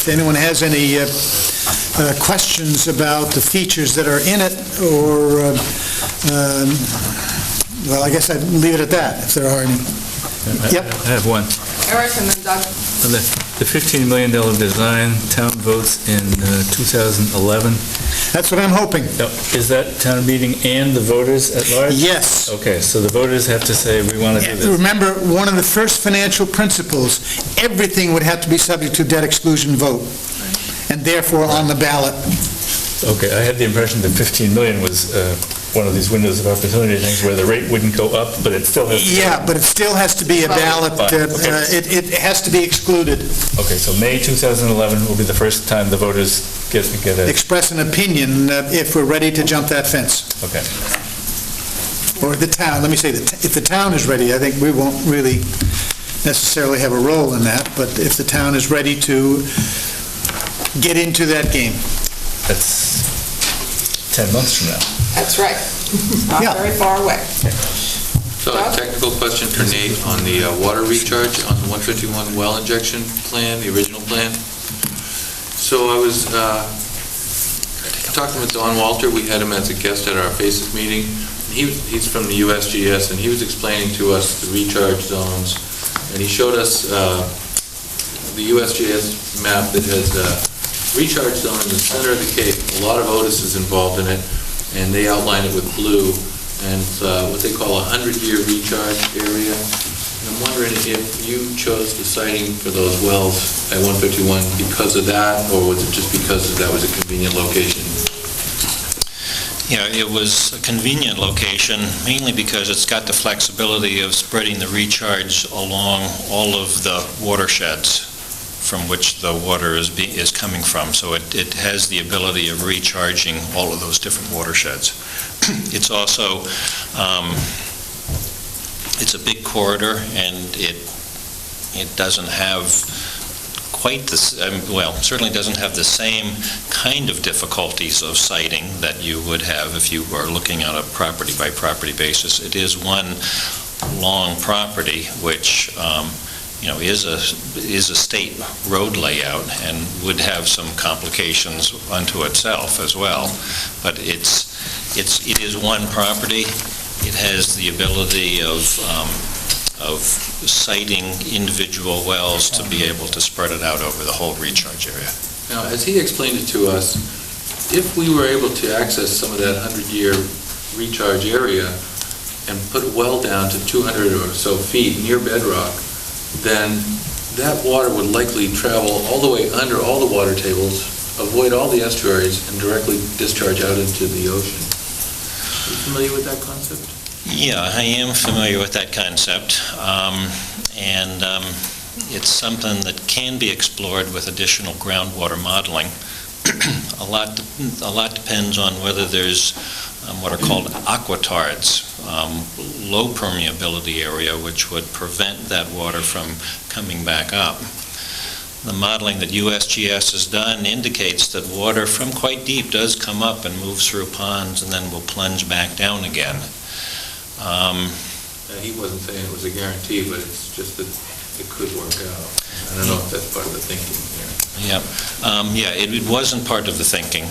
anyone has any questions about the features that are in it, or, well, I guess I'd leave it at that, if there are any. Yep. I have one. Eric and then Doug. The $15 million design, town votes in 2011. That's what I'm hoping. Is that town meeting and the voters at large? Yes. Okay, so the voters have to say, we want to do this. Remember, one of the first financial principles, everything would have to be subject to debt exclusion vote, and therefore on the ballot. Okay, I had the impression that 15 million was one of these windows of opportunity things where the rate wouldn't go up, but it still has to... Yeah, but it still has to be a ballot, it has to be excluded. Okay, so May 2011 will be the first time the voters get a... Express an opinion if we're ready to jump that fence. Okay. Or the town, let me say, if the town is ready, I think we won't really necessarily have a role in that, but if the town is ready to get into that game. That's 10 months from now. That's right. Not Yeah. very far away. So a technical question for Nate on the water recharge on the 151 well injection plan, the original plan. So I was talking with Don Walter, we had him as a guest at our FACES meeting. He's from the USGS, and he was explaining to us the recharge zones, and he showed us the USGS map that has recharge zone in the center of the Cape. A lot of Otis is involved in it, and they outline it with blue, and what they call a 100-year recharge area. And I'm wondering if you chose the siting for those wells at 151 because of that, or was it just because that was a convenient location? Yeah, it was a convenient location, mainly because it's got the flexibility of spreading the recharge along all of the watersheds from which the water is coming from. So it has the ability of recharging all of those different watersheds. It's also, it's a big corridor, and it doesn't have quite this, well, certainly doesn't have the same kind of difficulties of siting that you would have if you were looking on a property-by-property basis. It is one long property, which is a state road layout and would have some complications unto itself as well. But it is one property. It has the ability of siting individual wells to be able to spread it out over the whole recharge area. Now, as he explained it to us, if we were able to access some of that 100-year recharge area and put a well down to 200 or so feet near bedrock, then that water would likely travel all the way under all the water tables, avoid all the estuaries, and directly discharge out into the ocean. Are you familiar with that concept? Yeah, I am familiar with that concept, and it's something that can be explored with additional groundwater modeling. A lot depends on whether there's what are called aquatards, low permeability area, which would prevent that water from coming back up. The modeling that USGS has done indicates that water from quite deep does come up and moves through ponds and then will plunge back down again. He wasn't saying it was a guarantee, but it's just that it could work out. I don't know if that's part of the thinking here. It wasn't part of the thinking.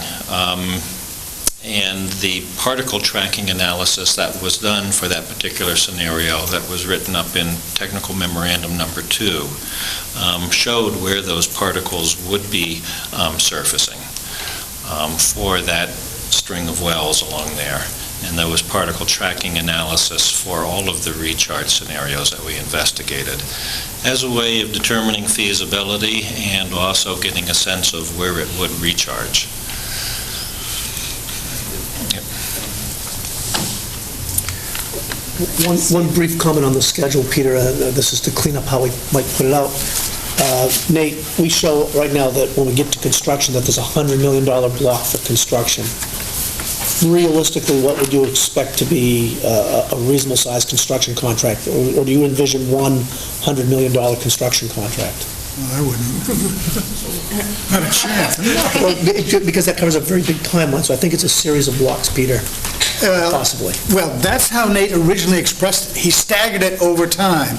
And the particle tracking analysis that was done for that particular scenario that was written up in Technical Memorandum Number 2 showed where those particles would be surfacing for that string of wells along there. And there was particle tracking analysis for all of the recharge scenarios that we investigated as a way of determining feasibility and also getting a sense of where it would recharge. One brief comment on the schedule, Peter. This is to clean up how we might put it out. Nate, we show right now that when we get to construction that there's a $100 million block for construction. Realistically, what would you expect to be a reasonable-sized construction contract? Or do you envision one $100 million construction contract? I wouldn't. Not a chance. Well, because that covers a very big timeline, so I think it's a series of blocks, Peter, possibly. Well, that's how Nate originally expressed it. He staggered it over time.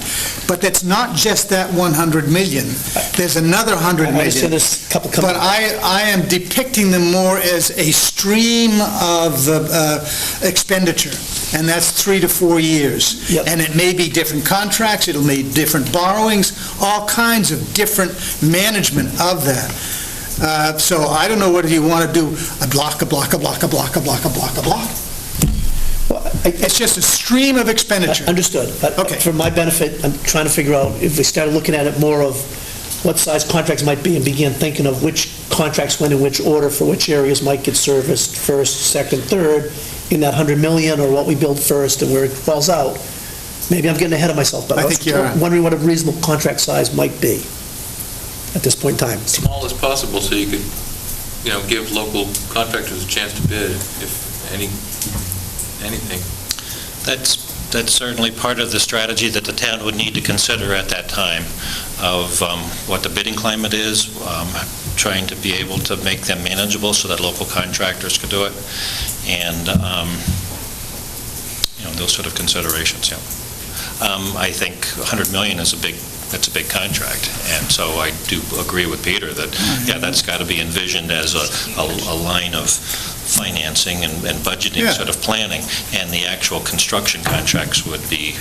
But that's not just that 100 million. There's another 100 million. I understand there's a couple But I am depicting them more as a stream of expenditure, and that's 3 to 4 years. Yep. And it may be different contracts, it'll be different borrowings, all kinds of different management of that. So I don't know whether you want to do a block, a block, a block, a block, a block, a block, a block. It's just a stream of expenditure. Understood. But Okay. for my benefit, I'm trying to figure out if we started looking at it more of what size contracts might be and began thinking of which contracts went in which order for which areas might get serviced first, second, third in that 100 million, or what we build first and where it falls out. Maybe I'm getting ahead of myself, but I I was think you are. wondering what a reasonable contract size might be at this point in time. Small as possible, so you could, give local contractors a chance to bid, if anything. That's certainly part of the strategy that the town would need to consider at that time of what the bidding climate is, trying to be able to make them manageable so that local contractors could do it, and those sort of considerations. I think 100 million is that's a big contract, and so I do agree with Peter that that's got to be envisioned as a line of financing and budgeting sort of planning, and the actual construction contracts would be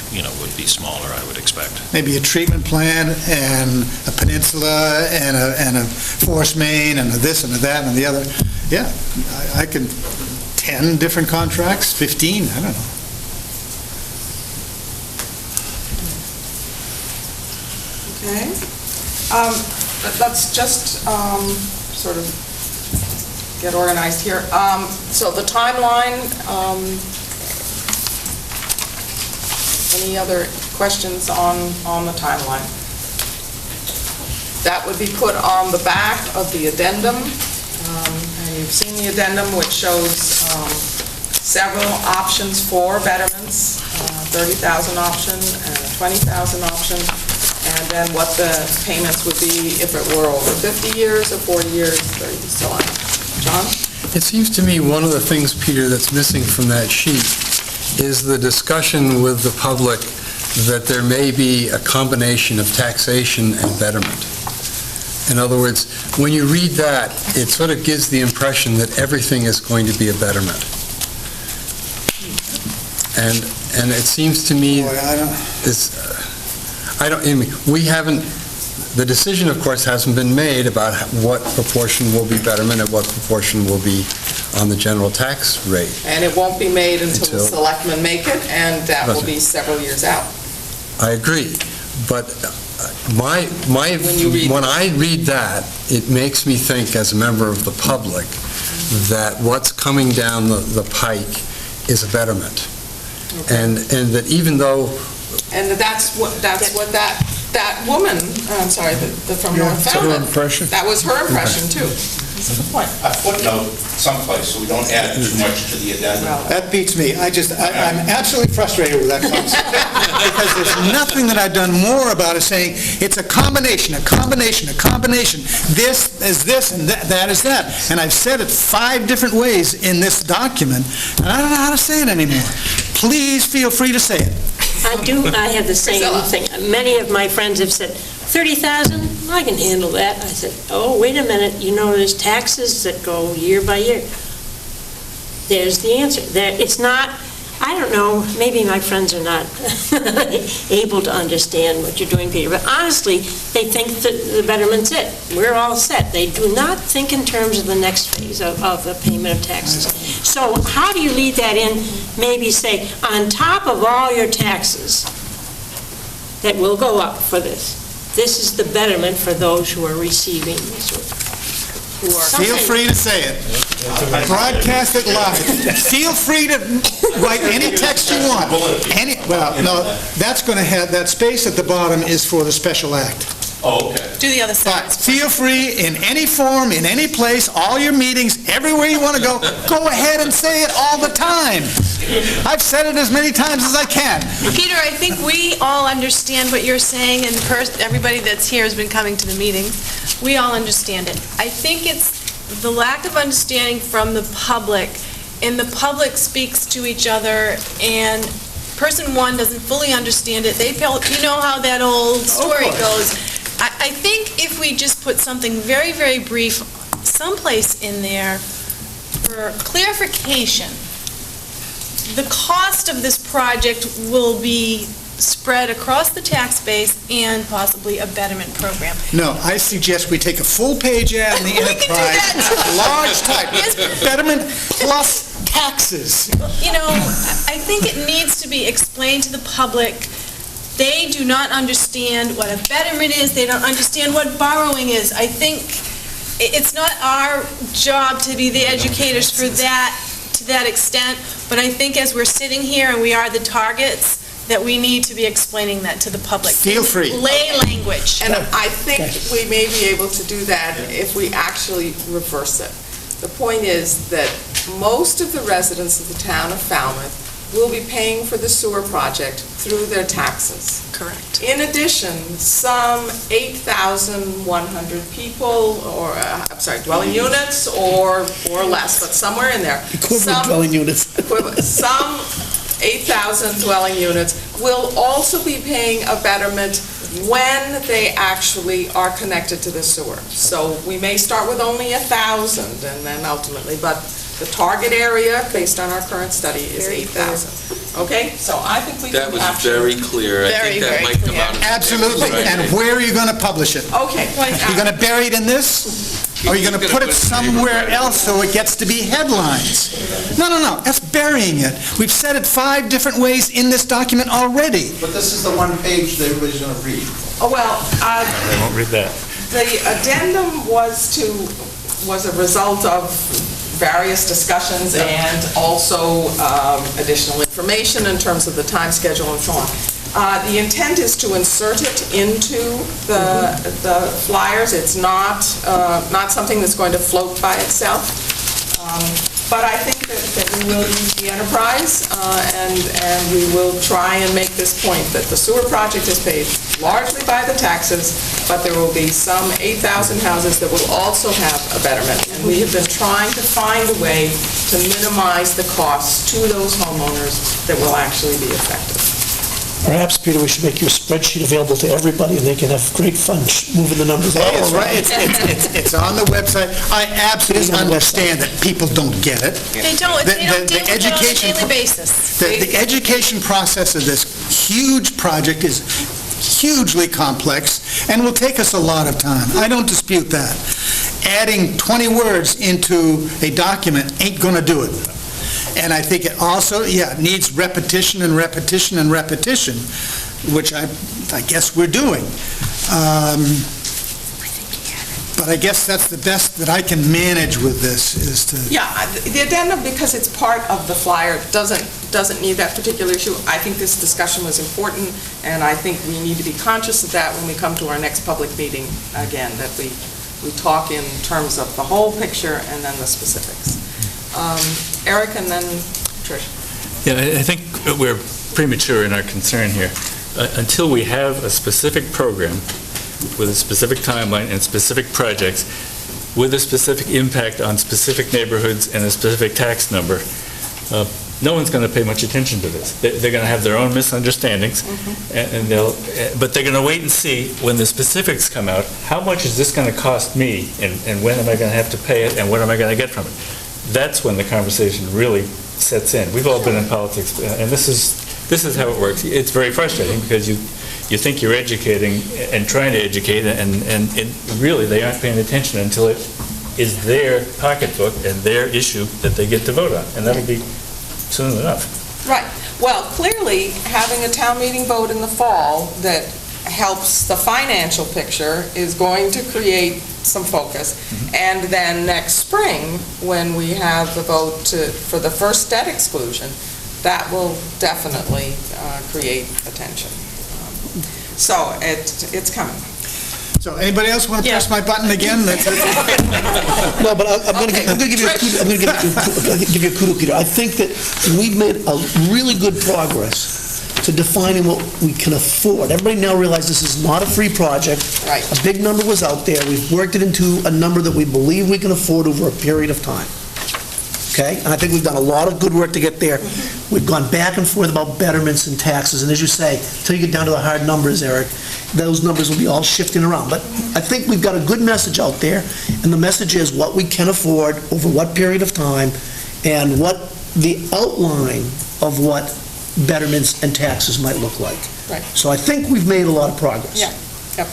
smaller, I would expect. Maybe a treatment plant and a peninsula and a force main and a this and a that and the other. Yeah, I can, 10 different contracts, 15, I don't know. Okay. Let's just sort of get organized here. So the timeline, any other questions on the timeline? That would be put on the back of the addendum, and you've seen the addendum, which shows several options for betterments, 30,000 option and a 20,000 option, and then what the payments would be if it were over 50 years or 40 years, 30, so on. John? It seems to me one of the things, Peter, that's missing from that sheet is the discussion with the public that there may be a combination of taxation and betterment. In other words, when you read that, it sort of gives the impression that everything is going to be a betterment. And it seems to me, Boy, we haven't, the decision, of course, hasn't been made about what proportion will be betterment and what proportion will be on the general tax rate. And it won't be made until the selectmen make it, and that will be several years out. I agree, but when I read that, it makes me think, as a member of the public, that what's coming down the pike is a betterment. And that even though... And that's what that woman, I'm sorry, from North Falmouth, that was her impression too. That's the point. A footnote someplace, so we don't add too much to the addendum. That beats me. I'm absolutely frustrated with that concept. Because there's nothing that I've done more about it, saying it's a combination. This is this, and that is that. And I've said it 5 different ways in this document, and I don't know how to say it anymore. Please feel free to say it. I have the same thing. Many of my friends have said, 30,000, I can handle that. I said, oh, wait a minute, there's taxes that go year by year. There's the answer. It's not, I don't know, maybe my friends are not able to understand what you're doing, Peter, but honestly, they think that the betterment's it. We're all set. They do not think in terms of the next phase of the payment of taxes. So how do you lead that in? Maybe say, on top of all your taxes that will go up for this is the betterment for those who are receiving this. Feel free to say it. Broadcast it live. Feel free to write any text you want. That's going to have, that space at the bottom is for the special act. Oh, okay. Do the other side. But feel free, in any form, in any place, all your meetings, everywhere you want to go ahead and say it all the time. I've said it as many times as I can. Peter, I think we all understand what you're saying, and everybody that's here has been coming to the meetings. We all understand it. I think it's the lack of understanding from the public, and the public speaks to each other, and person one doesn't fully understand it. They felt, how that old story goes. I think if we just put something very, very brief someplace in there for clarification, the cost of this project will be spread across the tax base and possibly a betterment program. No, I suggest we take a full-page ad in the Enterprise, large type, betterment plus taxes. I think it needs to be explained to the public. They do not understand what a betterment is. They don't understand what borrowing is. I think it's not our job to be the educators for that, to that extent, but I think as we're sitting here and we are the targets, that we need to be explaining that to the public. Feel free. Lay language. And I think we may be able to do that if we actually reverse it. The point is that most of the residents of the town of Falmouth will be paying for the sewer project through their taxes. Correct. In addition, some 8,100 people, or, dwelling units, or less, but somewhere in there. Equivalent dwelling units. Some 8,000 dwelling units will also be paying a betterment when they actually are connected to the sewer. So we may start with only 1,000 and then ultimately, but the target area, based on our current study, is 8,000. Okay? So I think we That can was capture... very clear. I think that might come out. Absolutely. And where are you going to publish it? Okay. Are you going to bury it in this? Or are you going to put it somewhere else so it gets to be headlines? No. That's burying it. We've said it 5 different ways in this document already. But this is the one page that everybody's going to read. Oh, well, They won't read that. the addendum was a result of various discussions and also additional information in terms of the time schedule and so on. The intent is to insert it into the flyers. It's not something that's going to float by itself. But I think that we will use the Enterprise and we will try and make this point that the sewer project is paid largely by the taxes, but there will be some 8,000 houses that will also have a betterment. And we have been trying to find a way to minimize the costs to those homeowners that will actually be affected. Perhaps, Peter, we should make your spreadsheet available to everybody, and they can have great fun moving the numbers all Hey, it's around. right, it's on the website. I absolutely understand that people don't get it. They don't The- deal the with it on a education daily pro- basis. The education process of this huge project is hugely complex and will take us a lot of time. I don't dispute that. Adding 20 words into a document ain't going to do it. And I think it also, needs repetition and repetition and repetition, which I guess we're doing. But I guess that's the best that I can manage with this, is to... Yeah, the addendum, because it's part of the flyer, doesn't need that particular issue. I think this discussion was important, and I think we need to be conscious of that when we come to our next public meeting again, that we talk in terms of the whole picture and then the specifics. Eric, and then Trish. Yeah, I think we're premature in our concern here. Until we have a specific program with a specific timeline and specific projects with a specific impact on specific neighborhoods and a specific tax number, no one's going to pay much attention to this. They're going to have their own misunderstandings, but they're going to wait and see when the specifics come out, how much is this going to cost me, and when am I going to have to pay it, and what am I going to get from it? That's when the conversation really sets in. We've all been in politics, and this is how it works. It's very frustrating because you think you're educating and trying to educate, and really they aren't paying attention until it is their pocketbook and their issue that they get to vote on, and that'll be soon enough. Right. Well, clearly, having a town meeting vote in the fall that helps the financial picture is going to create some focus. And then next spring, when we have the vote for the first debt exclusion, that will definitely create attention. So it's coming. So anybody else want to press my button again? No, but I'm going to give you a kudo, Peter. I think that we've made a really good progress to defining what we can afford. Everybody now realizes this is not a free project. Right. A big number was out there. We've worked it into a number that we believe we can afford over a period of time. Okay? And I think we've done a lot of good work to get there. We've gone back and forth about betterments and taxes, and as you say, until you get down to the hard numbers, Eric, those numbers will be all shifting around. But I think we've got a good message out there, and the message is what we can afford over what period of time, and what the outline of what betterments and taxes might look like. Right. So I think we've made a lot of progress. Yeah. Yep.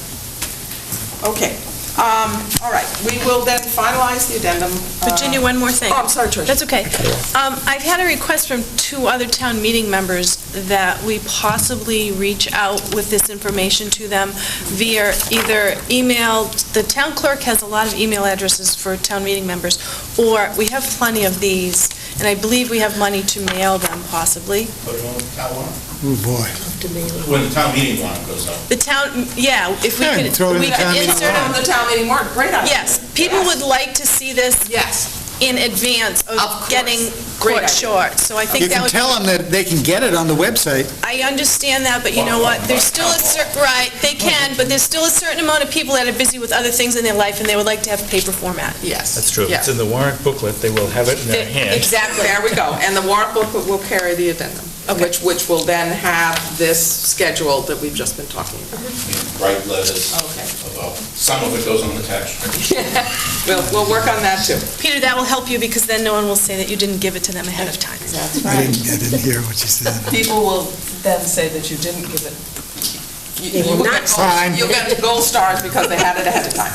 Okay. All right. We will then finalize the addendum. Virginia, one more thing. Oh, I'm sorry, Trish. That's okay. I've had a request from 2 other town meeting members that we possibly reach out with this information to them via either email. The town clerk has a lot of email addresses for town meeting members, or we have plenty of these, and I believe we have money to mail them possibly. Oh, boy. When the town meeting warrant goes up. The town, yeah, if we Yeah, could, throw it in we the town could meeting insert On them. the town meeting warrant, great idea. Yes, people would like to see this Yes. in advance Of of course. getting Great caught idea. short. So I think You that can would... tell them that they can get it on the website. I understand that, but you know what? There's still a certain, right, they can, but there's still a certain amount of people that are busy with other things in their life, and they would like to have paper format. Yes. That's true. If it's Yeah. in the warrant booklet, they will have it in their hand. Exactly. There we go. And the warrant booklet will carry the addendum, which will then have this schedule that we've just been talking about. Write letters. Okay. Some of it goes on the tax return. We'll work on that, too. Peter, that will help you, because then no one will say that you didn't give it to them ahead of time. That's I didn't hear what you said. People will then say that you didn't give it. will not sign. You'll get gold stars because they had it ahead of time.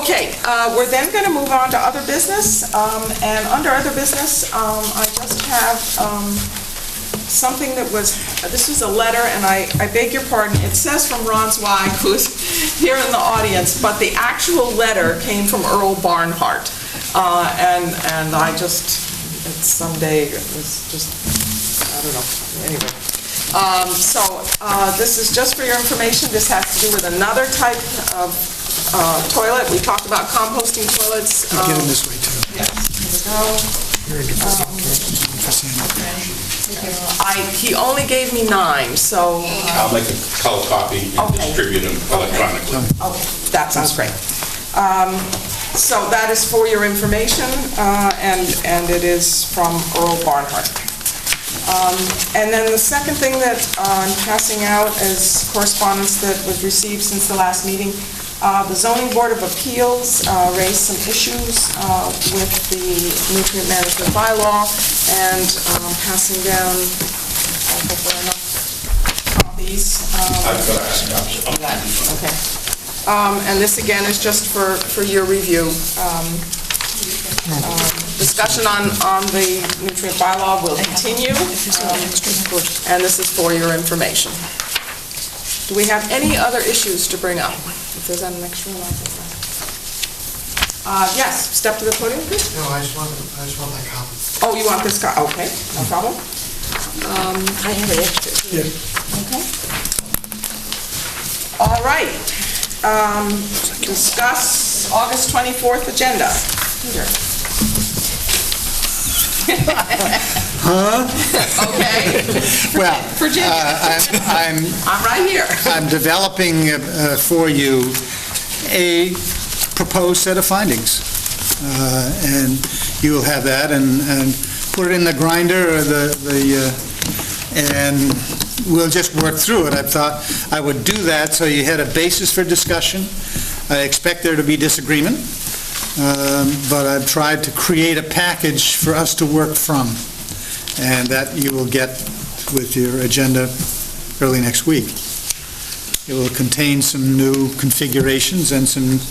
Okay, we're then going to move on to other business, and under other business, I just have something that was, this was a letter, and I beg your pardon, it says from Ron Zweig, who's here in the audience, but the actual letter came from Earl Barnhart, and I just, someday, it was just, I don't know, anyway. This is just for your information. This has to do with another type of toilet. We talked about composting toilets. Get them this way, too. Yes, here we go. He only gave me 9, so... I'll make a color copy and Okay. distribute them electronically. Okay, that sounds great. So that is for your information, and it is from Earl Barnhart. And then the second thing that I'm passing out as correspondence that was received since the last meeting, the Zoning Board of Appeals raised some issues with the nutrient management bylaw, and passing down, hopefully enough copies. Okay. And this again is just for your review. Discussion on the nutrient bylaw will continue, and this is for your information. Do we have any other issues to bring up? If there's an extra one, I'll take that. Yes, step to the podium, please. No, I just want that copy. Oh, you want this copy? Okay, no problem. I have an extra. Okay. All right. Discuss August 24th agenda. Peter. Okay. Well, Virginia. I'm right here. I'm developing for you a proposed set of findings, and you will have that, and put it in the grinder, or and we'll just work through it. I thought I would do that so you had a basis for discussion. I expect there to be disagreement, but I've tried to create a package for us to work from, and that you will get with your agenda early next week. It will contain some new configurations and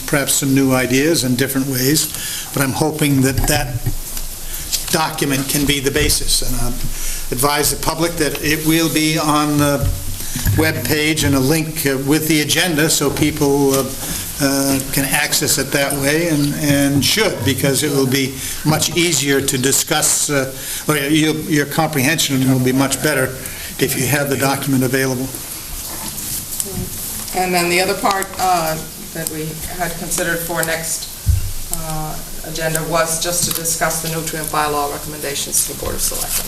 perhaps some new ideas in different ways, but I'm hoping that document can be the basis. And I advise the public that it will be on the web page and a link with the agenda, so people can access it that way, and should, because it will be much easier to discuss, or your comprehension will be much better if you have the document available. And then the other part that we had considered for next agenda was just to discuss the nutrient bylaw recommendations to the Board of Selectmen.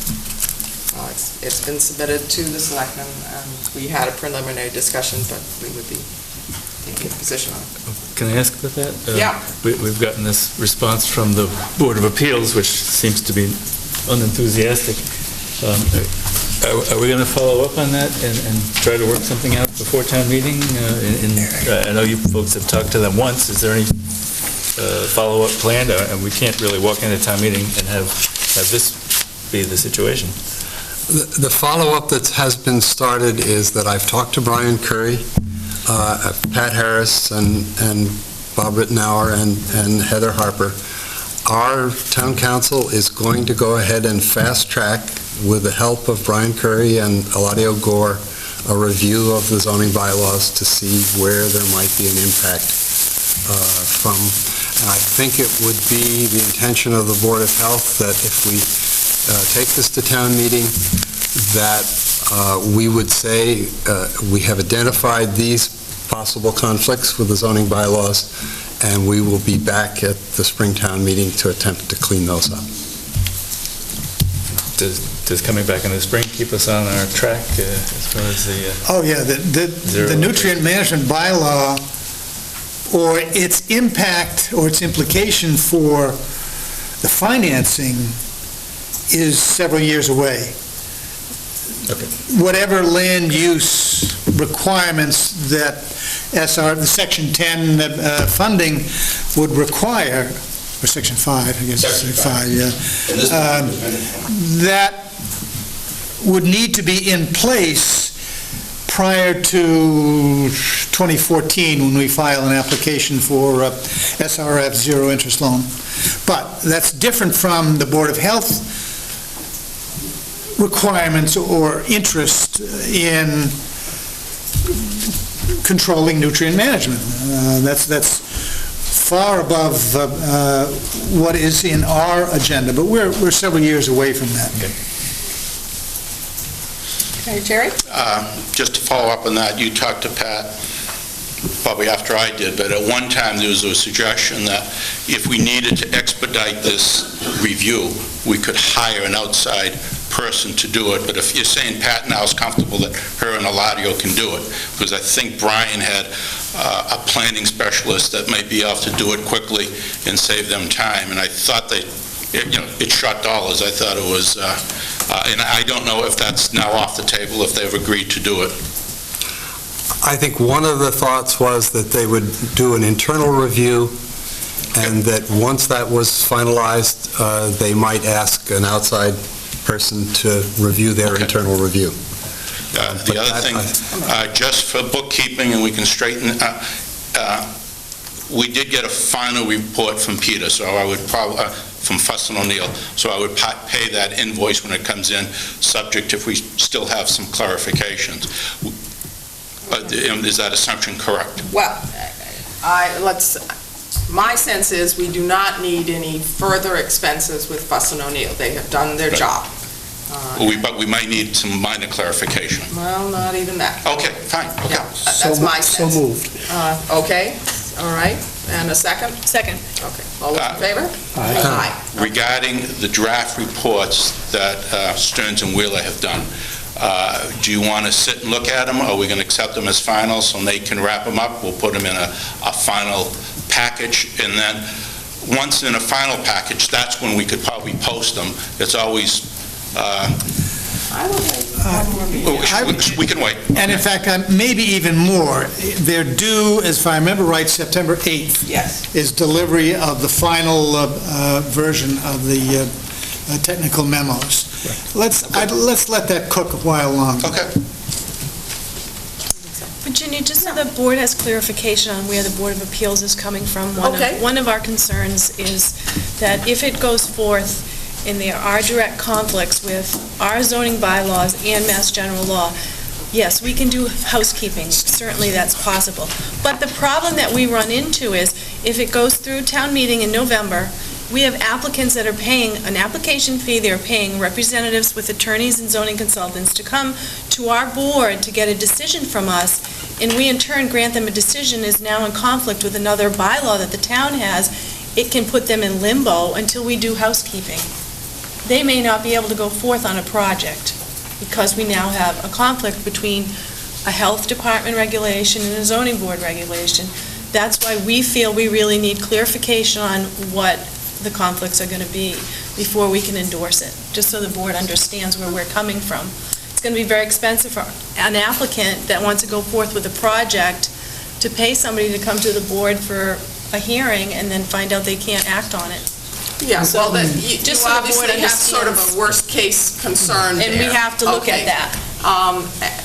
It's been submitted to the Selectmen, and we had a preliminary discussion, but we would be taking a position on it. Can I ask about that? Yeah. We've gotten this response from the Board of Appeals, which seems to be unenthusiastic. Are we going to follow up on that and try to work something out before town meeting? I know you folks have talked to them once. Is there any follow-up planned? And we can't really walk into town meeting and have this be the situation. The follow-up that has been started is that I've talked to Brian Curry, Pat Harris, and Bob Rittenauer, and Heather Harper. Our town council is going to go ahead and fast-track, with the help of Brian Curry and Eladio Gore, a review of the zoning bylaws to see where there might be an impact from. And I think it would be the intention of the Board of Health that if we take this to town meeting, that we would say we have identified these possible conflicts with the zoning bylaws, and we will be back at the Springtown meeting to attempt to clean those up. Does coming back in the spring keep us on our track as far as the... Oh, yeah, the nutrient management bylaw, or its impact or its implication for the financing, is several years away. Okay. Whatever land use requirements that the Section 10 funding would require, or Section 5, I guess it's Section 5, yeah. That would need to be in place prior to 2014, when we file an application for SRF zero interest loan. But that's different from the Board of Health requirements or interest in controlling nutrient management. That's far above what is in our agenda, but we're several years away from that. Okay, Jerry? Just to follow up on that, you talked to Pat probably after I did, but at one time there was a suggestion that if we needed to expedite this review, we could hire an outside person to do it. But if you're saying Pat now is comfortable that her and Eladio can do it, because I think Brian had a planning specialist that might be able to do it quickly and save them time, and I thought they it's short dollars. I thought it was, and I don't know if that's now off the table, if they've agreed to do it. I think one of the thoughts was that they would do an internal review, and that once that was finalized, they might ask an outside person to review their internal review. The other thing, just for bookkeeping, and we can straighten, we did get a final report from Peter, so I would probably, from Fuss and O'Neill, so I would pay that invoice when it comes in, subject if we still have some clarifications. Is that assumption correct? Well, my sense is we do not need any further expenses with Fuss and O'Neill. They have done their job. But we might need some minor clarification. Well, not even that. Okay, fine, okay. Yeah, that's my sense. So moved. Okay, all right. And a second? Second. Okay. All those in favor? Aye. Regarding the draft reports that Stearns and Wheeler have done, do you want to sit and look at them, or are we going to accept them as final so they can wrap them up? We'll put them in a final package, and then, once in a final package, that's when we could probably post them. It's always... I will wait one more meeting. We can wait. And in fact, maybe even more. They're due, as I remember right, September 8th. Yes. Is delivery of the final version of the technical memos. Let's let that cook a while longer. Okay. Virginia, just so the board has clarification on where the Board of Appeals is coming from, Okay. one of our concerns is that if it goes forth and there are direct conflicts with our zoning bylaws and Mass General Law, yes, we can do housekeeping, certainly that's possible. But the problem that we run into is, if it goes through town meeting in November, we have applicants that are paying an application fee, they're paying representatives with attorneys and zoning consultants to come to our board to get a decision from us, and we in turn grant them a decision is now in conflict with another bylaw that the town has. It can put them in limbo until we do housekeeping. They may not be able to go forth on a project because we now have a conflict between a health department regulation and a zoning board regulation. That's why we feel we really need clarification on what the conflicts are going to be before we can endorse it, just so the board understands where we're coming from. It's going to be very expensive for an applicant that wants to go forth with a project to pay somebody to come to the board for a hearing and then find out they can't act on it. Yeah, well, then, you Just so the board obviously have sort of a understands. worst-case concern there. And we have to look at Okay. that.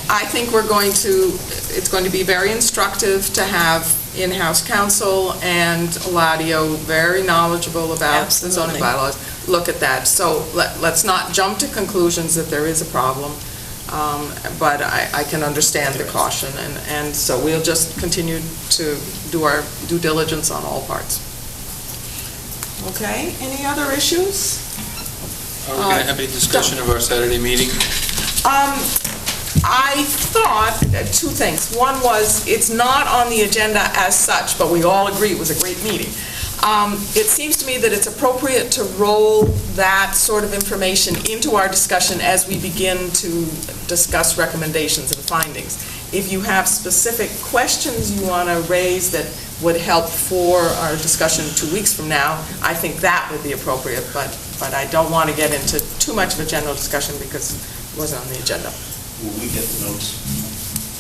I think it's going to be very instructive to have in-house counsel and Eladio, very knowledgeable about the zoning Absolutely. bylaws, look at that. So let's not jump to conclusions that there is a problem, but I can understand the caution, and so we'll just continue to do our due diligence on all parts. Okay, any other issues? Are we going to have any discussion of our Saturday meeting? I thought two things. One was, it's not on the agenda as such, but we all agree it was a great meeting. It seems to me that it's appropriate to roll that sort of information into our discussion as we begin to discuss recommendations and findings. If you have specific questions you want to raise that would help for our discussion 2 weeks from now, I think that would be appropriate, but I don't want to get into too much of a general discussion because it wasn't on the agenda. Will we get the notes?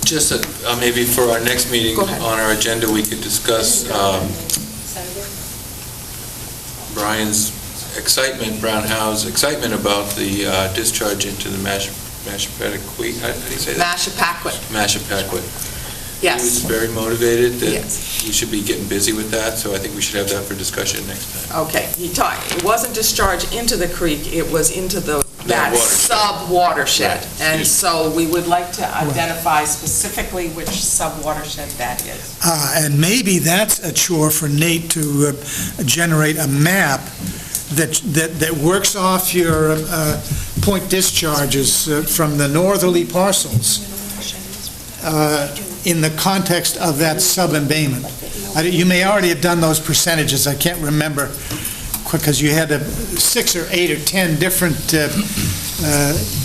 Just that maybe for our next meeting Go ahead. on our agenda, we could discuss Brian's excitement, Brown Howe's excitement about the discharge into the Mashapaquet, how do you say that? Mashapaquet, Mashapaquet. He was yes. very motivated that Yes. we should be getting busy with that, so I think we should have that for discussion next time. Okay, it wasn't discharged into the creek, it was into that watershed. sub-watershed. Right. And so we would like to identify specifically which sub-watershed that is. And maybe that's a chore for Nate to generate a map that works off your point discharges from the northerly parcels in the context of that sub-embayment. You may already have done those percentages, I can't remember, because you had 6 or 8 or 10 different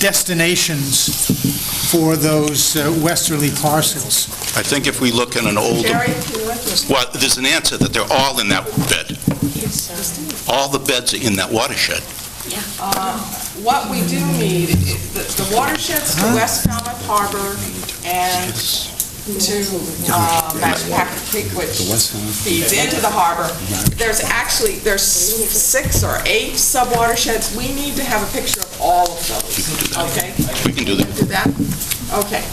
destinations for those westerly parcels. I think if we look at an old... Jerry, can you let us- Well, there's an answer that they're all in that bed. All the beds are in that watershed. What we do need, the watersheds to West Falmouth Harbor and to Packard Creek, which feeds into the harbor. There's 6 or 8 sub-watersheds. We need to have a picture of all of those. Okay? We can do that. Do that? Okay.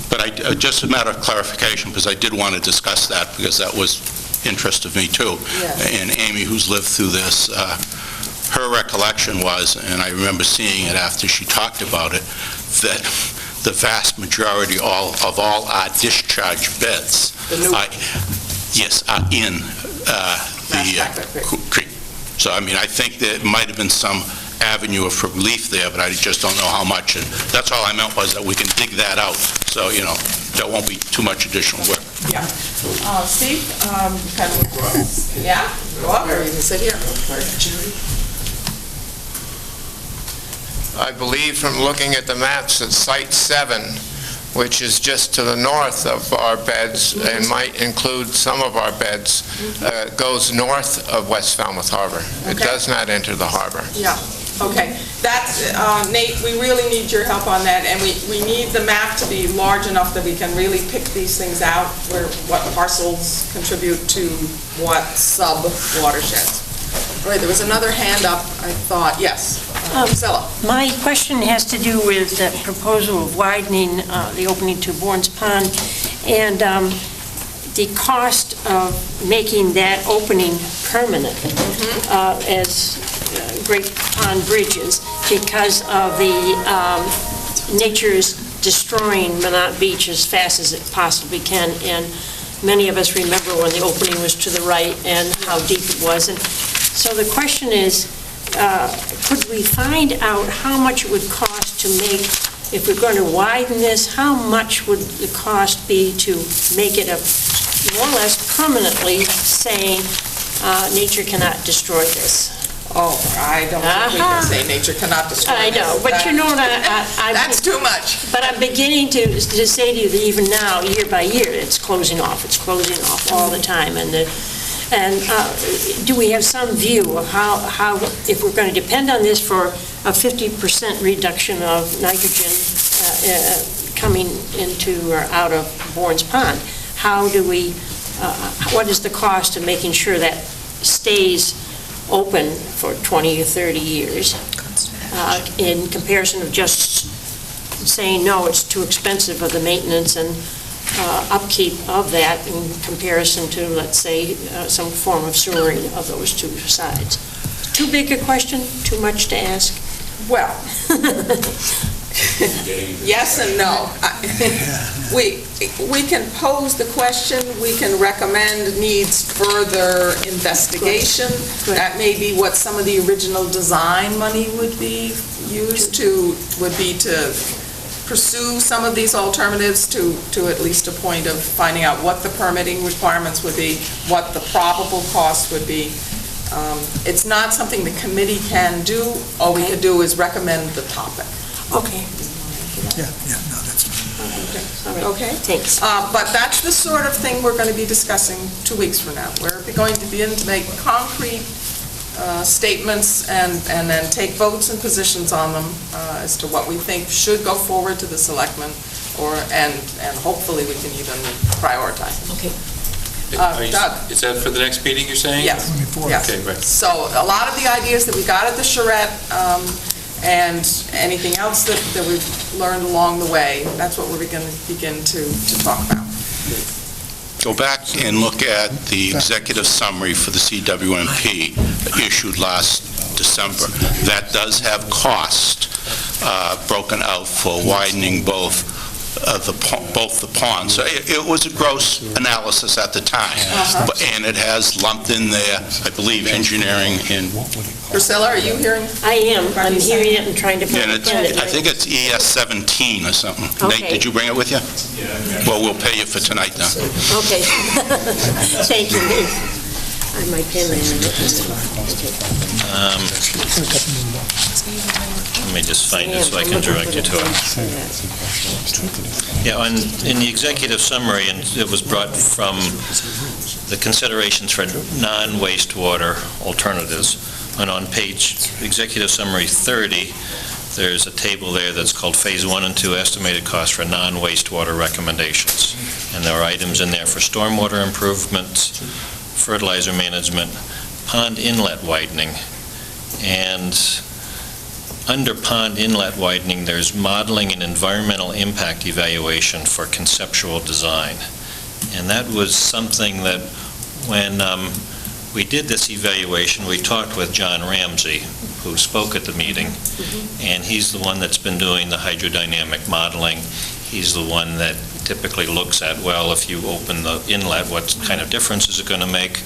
But just a matter of clarification, because I did want to discuss that, because that was interest of me too. Yes. And Amy, who's lived through this, her recollection was, and I remember seeing it after she talked about it, that the vast majority of all our discharge beds are in the creek. So, I mean, I think there might have been some avenue of relief there, but I just don't know how much. And that's all I meant was that we can dig that out, so, there won't be too much additional work. Yeah. Steve, yeah, go up, or you can sit here. I believe from looking at the maps that Site 7, which is just to the north of our beds and might include some of our beds, goes north of West Falmouth Harbor. It does not enter the harbor. Yeah, okay. That's, Nate, we really need your help on that, and we need the map to be large enough that we can really pick these things out, where what parcels contribute to what sub-watersheds. All right, there was another hand up, I thought. Yes, Priscilla. My question has to do with the proposal of widening the opening to Bourne's Pond and the cost of making that opening permanent as Great Pond Bridges because of the nature's destroying Minot Beach as fast as it possibly can. And many of us remember when the opening was to the right and how deep it was. And so the question is, could we find out how much it would cost to make, if we're going to widen this, how much would the cost be to make it more or less permanently saying nature cannot destroy this? Oh, I don't think we can say nature cannot destroy this. I know, but you know what that's too much. But I'm beginning to say to you that even now, year by year, it's closing off all the time. And do we have some view of how, if we're going to depend on this for a 50% reduction of nitrogen coming into or out of Bourne's Pond, how do we, what is the cost of making sure that stays open for 20 or 30 years in comparison of just saying, no, it's too expensive for the maintenance and upkeep of that in comparison to, let's say, some form of sewering of those two sides? Too big a question? Too much to ask? Well, yes and no. We can pose the question, we can recommend needs further investigation. That may be what some of the original design money would be used to, would be to pursue some of these alternatives to at least a point of finding out what the permitting requirements would be, what the probable cost would be. It's not something the committee can do. All we can do is recommend the topic. Okay. No, that's fine. Okay? Thanks. But that's the sort of thing we're going to be discussing 2 weeks from now. We're going to begin to make concrete statements and then take votes and positions on them as to what we think should go forward to the selectmen, and hopefully we can even prioritize. Okay. Doug? Is that for the next meeting, you're saying? Yes. Yes. Okay, right. So a lot of the ideas that we got at the charrette and anything else that we've learned along the way, that's what we're going to begin to talk about. Go back and look at the executive summary for the CWMP issued last December. That does have cost broken out for widening both the ponds. So it was a gross analysis at the time, and it has lumped in there, I believe, engineering and... Priscilla, are you hearing? I am. I'm hearing it and trying to... I think it's ES 17 or something. Okay. Nate, did you bring it with you? Yeah. Well, we'll pay you for tonight then. Okay. Thank you. My pen ran out. Let me just find it so I can direct you to it. Yeah, in the executive summary, and it was brought from the considerations for non-wastewater alternatives, and on page executive summary 30, there's a table there that's called Phase 1 and 2 estimated cost for non-wastewater recommendations. And there are items in there for stormwater improvements, fertilizer management, pond inlet widening, and under pond inlet widening, there's modeling and environmental impact evaluation for conceptual design. And that was something that when we did this evaluation, we talked with John Ramsey, who spoke at the meeting, and he's the one that's been doing the hydrodynamic modeling. He's the one that typically looks at, well, if you open the inlet, what kind of difference is it going to make?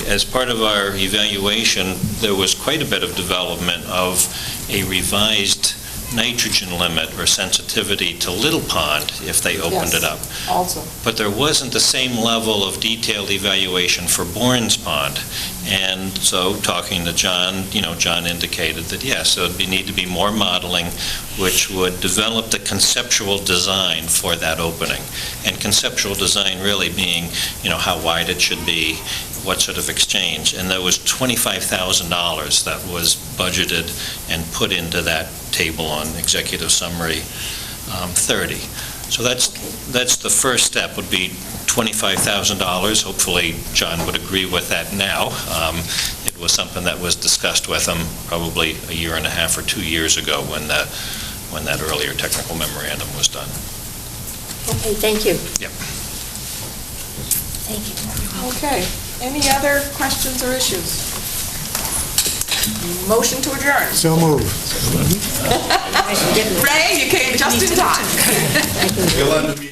As part of our evaluation, there was quite a bit of development of a revised nitrogen limit or sensitivity to Little Pond if they opened it up. Also. But there wasn't the same level of detailed evaluation for Bourne's Pond. And so, talking to John, John indicated that, yes, there would need to be more modeling which would develop the conceptual design for that opening. And conceptual design really being, how wide it should be, what sort of exchange. And there was $25,000 that was budgeted and put into that table on executive summary 30. So that's the first step, would be $25,000. Hopefully, John would agree with that now. It was something that was discussed with him probably a year and a half or 2 years ago when that earlier technical memorandum was done. Okay, thank you. Yep. Thank you. Okay. Any other questions or issues? Motion to adjourn. So moved. Ray, you came just in time. You'll end the meeting.